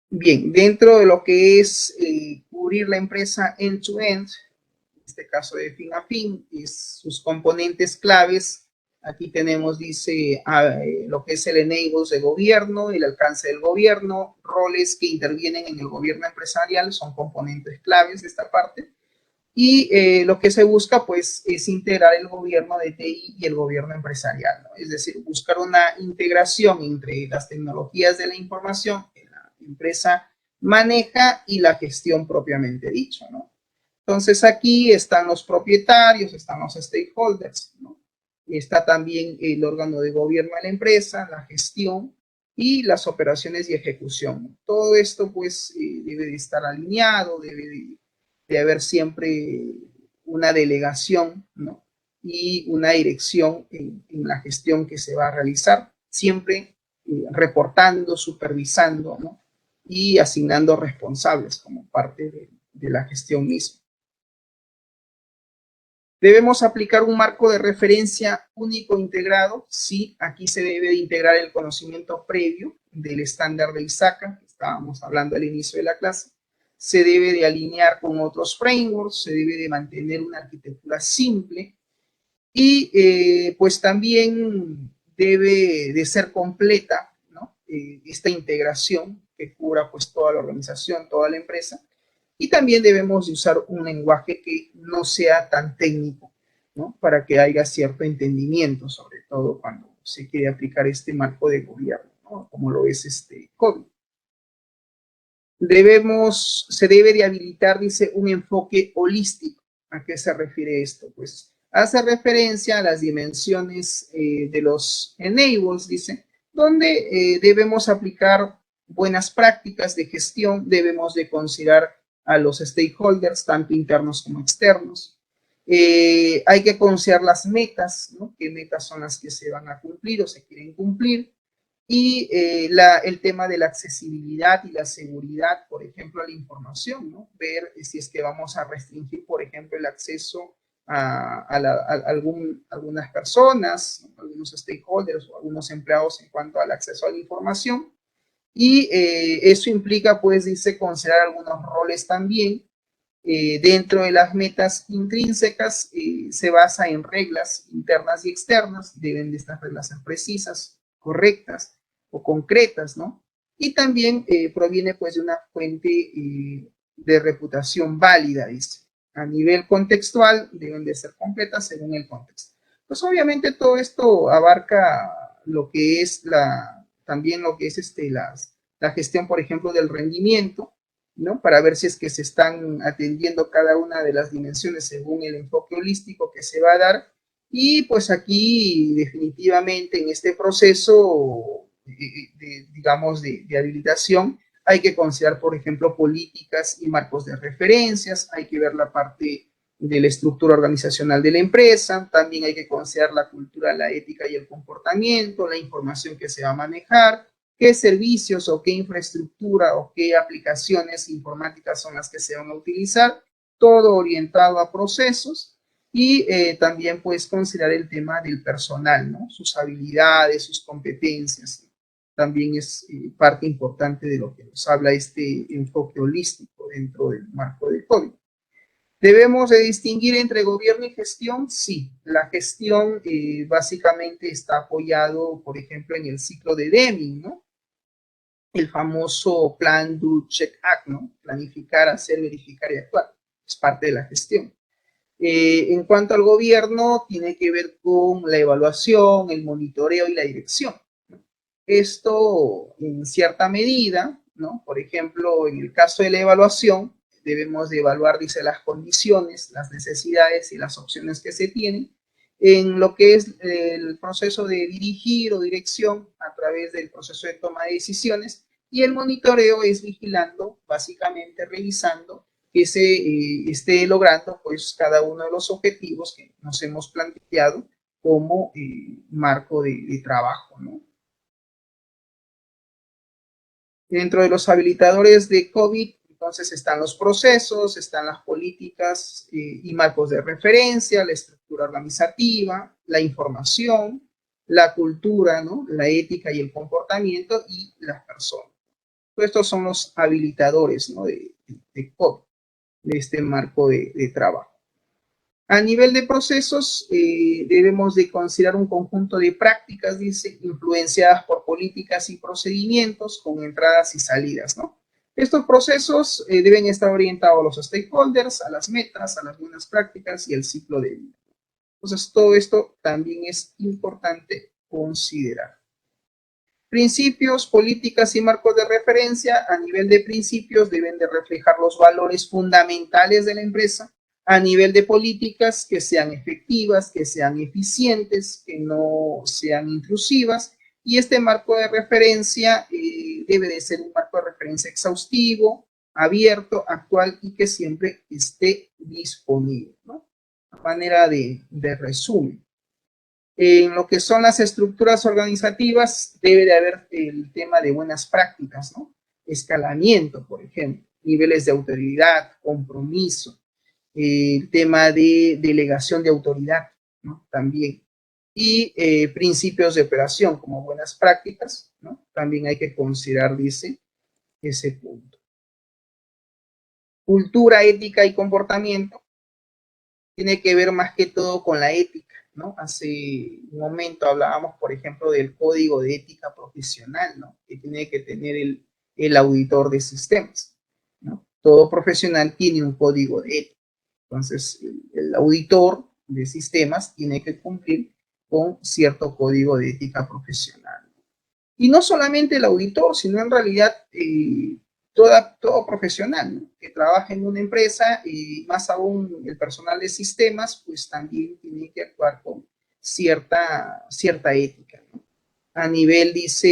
Bien, dentro de lo que es cubrir la empresa end-to-end, en este caso de fin a fin, es sus componentes claves. Aquí tenemos, dice, lo que es el enables de gobierno, el alcance del gobierno, roles que intervienen en el gobierno empresarial, son componentes claves de esta parte. Y lo que se busca, pues, es integrar el gobierno de TI y el gobierno empresarial, ¿no? Es decir, buscar una integración entre las tecnologías de la información que la empresa maneja y la gestión propiamente dicho, ¿no? Entonces, aquí están los propietarios, están los stakeholders, ¿no? Está también el órgano de gobierno de la empresa, la gestión y las operaciones y ejecución. Todo esto, pues, debe de estar alineado, debe de haber siempre una delegación, ¿no? Y una dirección en la gestión que se va a realizar, siempre reportando, supervisando, ¿no? Y asignando responsables como parte de la gestión misma. Debemos aplicar un marco de referencia único integrado. Sí, aquí se debe de integrar el conocimiento previo del estándar de ISACA, que estábamos hablando al inicio de la clase. Se debe de alinear con otros frameworks, se debe de mantener una arquitectura simple y pues también debe de ser completa, ¿no? Esta integración que cubra pues toda la organización, toda la empresa. Y también debemos de usar un lenguaje que no sea tan técnico, ¿no? Para que haya cierto entendimiento, sobre todo cuando se quiere aplicar este marco de gobierno, ¿no? Como lo es este COVID. Se debe de habilitar, dice, un enfoque holístico. ¿A qué se refiere esto? Pues hace referencia a las dimensiones de los enables, dice, donde debemos aplicar buenas prácticas de gestión, debemos de considerar a los stakeholders, tanto internos como externos. Hay que considerar las metas, ¿no? ¿Qué metas son las que se van a cumplir o se quieren cumplir? Y el tema de la accesibilidad y la seguridad, por ejemplo, a la información, ¿no? Ver si es que vamos a restringir, por ejemplo, el acceso a algunas personas, ¿no? Algunos stakeholders o algunos empleados en cuanto al acceso a la información. Y eso implica, pues, dice, considerar algunos roles también. Dentro de las metas intrínsecas se basa en reglas internas y externas, deben de estas reglas ser precisas, correctas o concretas, ¿no? Y también proviene pues de una fuente de reputación válida, dice. A nivel contextual deben de ser completas según el contexto. Pues obviamente todo esto abarca lo que es también lo que es la gestión, por ejemplo, del rendimiento, ¿no? Para ver si es que se están atendiendo cada una de las dimensiones según el enfoque holístico que se va a dar. Y pues aquí definitivamente en este proceso, digamos, de habilitación, hay que considerar, por ejemplo, políticas y marcos de referencias, hay que ver la parte de la estructura organizacional de la empresa, también hay que considerar la cultura, la ética y el comportamiento, la información que se va a manejar, qué servicios o qué infraestructura o qué aplicaciones informáticas son las que se van a utilizar, todo orientado a procesos y también pues considerar el tema del personal, ¿no? Sus habilidades, sus competencias. También es parte importante de lo que nos habla este enfoque holístico dentro del marco del COVID. ¿Debemos de distinguir entre gobierno y gestión? Sí, la gestión básicamente está apoyado, por ejemplo, en el ciclo de Deming, ¿no? El famoso Plan, Do, Check, Act, ¿no? Planificar, hacer, verificar y actuar. Es parte de la gestión. En cuanto al gobierno, tiene que ver con la evaluación, el monitoreo y la dirección, ¿no? Esto, en cierta medida, ¿no? Por ejemplo, en el caso de la evaluación, debemos de evaluar, dice, las condiciones, las necesidades y las opciones que se tienen en lo que es el proceso de dirigir o dirección a través del proceso de toma de decisiones, y el monitoreo es vigilando, básicamente revisando que se esté logrando pues cada uno de los objetivos que nos hemos planteado como marco de trabajo, ¿no? Dentro de los habilitadores de COVID, entonces están los procesos, están las políticas y marcos de referencia, la estructura organizativa, la información, la cultura, ¿no? La ética y el comportamiento y las personas. Estos son los habilitadores, ¿no? de este marco de trabajo. A nivel de procesos, debemos de considerar un conjunto de prácticas, dice, influenciadas por políticas y procedimientos con entradas y salidas, ¿no? Estos procesos deben estar orientados a los stakeholders, a las metas, a las buenas prácticas y al ciclo de vida. Entonces, todo esto también es importante considerar. Principios, políticas y marcos de referencia. A nivel de principios deben de reflejar los valores fundamentales de la empresa. A nivel de políticas, que sean efectivas, que sean eficientes, que no sean intrusivas. Y este marco de referencia debe de ser un marco de referencia exhaustivo, abierto, actual y que siempre esté disponible, ¿no? A manera de resumen. En lo que son las estructuras organizativas, debe de haber el tema de buenas prácticas, ¿no? Escalamiento, por ejemplo, niveles de autoridad, compromiso, el tema de delegación de autoridad, ¿no? También. Y principios de operación como buenas prácticas, ¿no? También hay que considerar, dice, ese punto. Cultura, ética y comportamiento tiene que ver más que todo con la ética, ¿no? Hace un momento hablábamos, por ejemplo, del código de ética profesional, ¿no? Que tiene que tener el auditor de sistemas, ¿no? Todo profesional tiene un código de ética. Entonces, el auditor de sistemas tiene que cumplir con cierto código de ética profesional. Y no solamente el auditor, sino en realidad todo profesional, ¿no? Que trabaja en una empresa y más aún el personal de sistemas, pues también tiene que actuar con cierta ética, ¿no? A nivel, dice,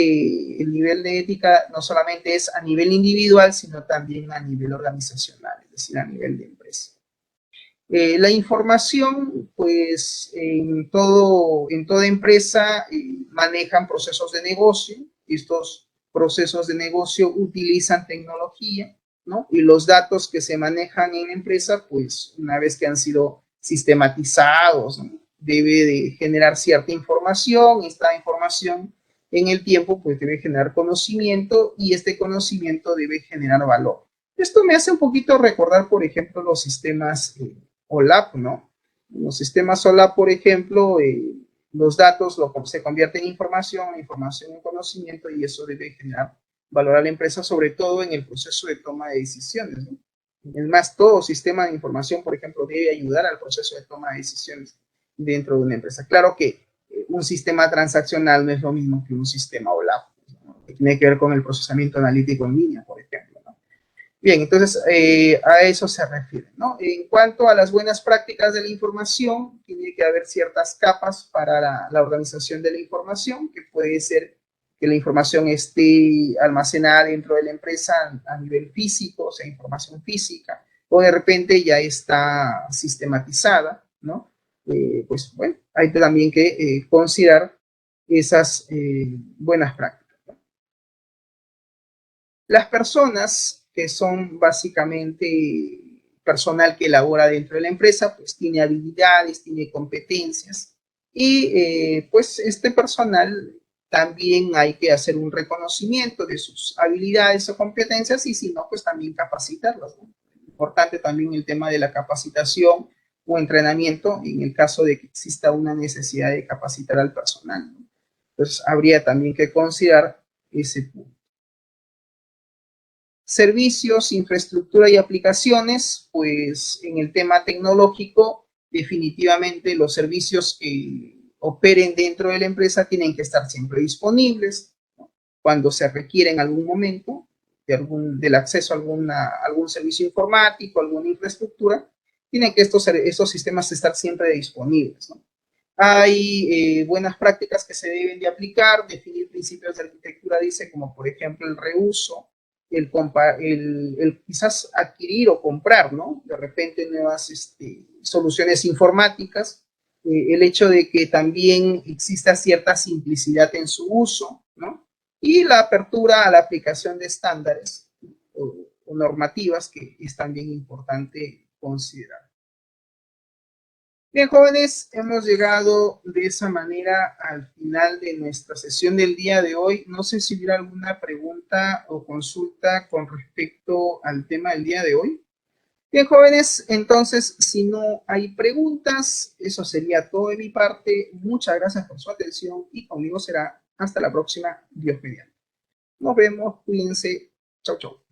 el nivel de ética no solamente es a nivel individual, sino también a nivel organizacional, es decir, a nivel de empresa. La información, pues en toda empresa manejan procesos de negocio. Estos procesos de negocio utilizan tecnología, ¿no? Y los datos que se manejan en la empresa, pues una vez que han sido sistematizados, ¿no? Debe de generar cierta información. Esta información en el tiempo, pues debe generar conocimiento y este conocimiento debe generar valor. Esto me hace un poquito recordar, por ejemplo, los sistemas OLAP, ¿no? En los sistemas OLAP, por ejemplo, los datos se convierten en información en conocimiento y eso debe generar valor a la empresa, sobre todo en el proceso de toma de decisiones, ¿no? Es más, todo sistema de información, por ejemplo, debe ayudar al proceso de toma de decisiones dentro de una empresa. Claro que un sistema transaccional no es lo mismo que un sistema OLAP, ¿no? Que tiene que ver con el procesamiento analítico en línea, por ejemplo, ¿no? Bien, entonces a eso se refiere, ¿no? En cuanto a las buenas prácticas de la información, tiene que haber ciertas capas para la organización de la información, que puede ser que la información esté almacenada dentro de la empresa a nivel físico, o sea, información física, o de repente ya está sistematizada, ¿no? Pues bueno, hay también que considerar esas buenas prácticas, ¿no? Las personas que son básicamente personal que labora dentro de la empresa, pues tiene habilidades, tiene competencias y pues este personal también hay que hacer un reconocimiento de sus habilidades o competencias y si no, pues también capacitarlas, ¿no? Importante también el tema de la capacitación o entrenamiento en el caso de que exista una necesidad de capacitar al personal, ¿no? Entonces, habría también que considerar ese punto. Servicios, infraestructura y aplicaciones, pues en el tema tecnológico, definitivamente los servicios que operen dentro de la empresa tienen que estar siempre disponibles, ¿no? Cuando se requiere en algún momento del acceso a algún servicio informático, alguna infraestructura, tienen que estos sistemas estar siempre disponibles, ¿no? Hay buenas prácticas que se deben de aplicar, definir principios de arquitectura, dice, como por ejemplo el reuso, el quizás adquirir o comprar, ¿no? De repente nuevas soluciones informáticas, el hecho de que también exista cierta simplicidad en su uso, ¿no? Y la apertura a la aplicación de estándares o normativas que es también importante considerar. Bien, jóvenes, hemos llegado de esa manera al final de nuestra sesión del día de hoy. No sé si hubiera alguna pregunta o consulta con respecto al tema del día de hoy. Bien, jóvenes, entonces, si no hay preguntas, eso sería todo de mi parte. Muchas gracias por su atención y conmigo será hasta la próxima, Dios mediante. Nos vemos, cuídense. Chau, chau.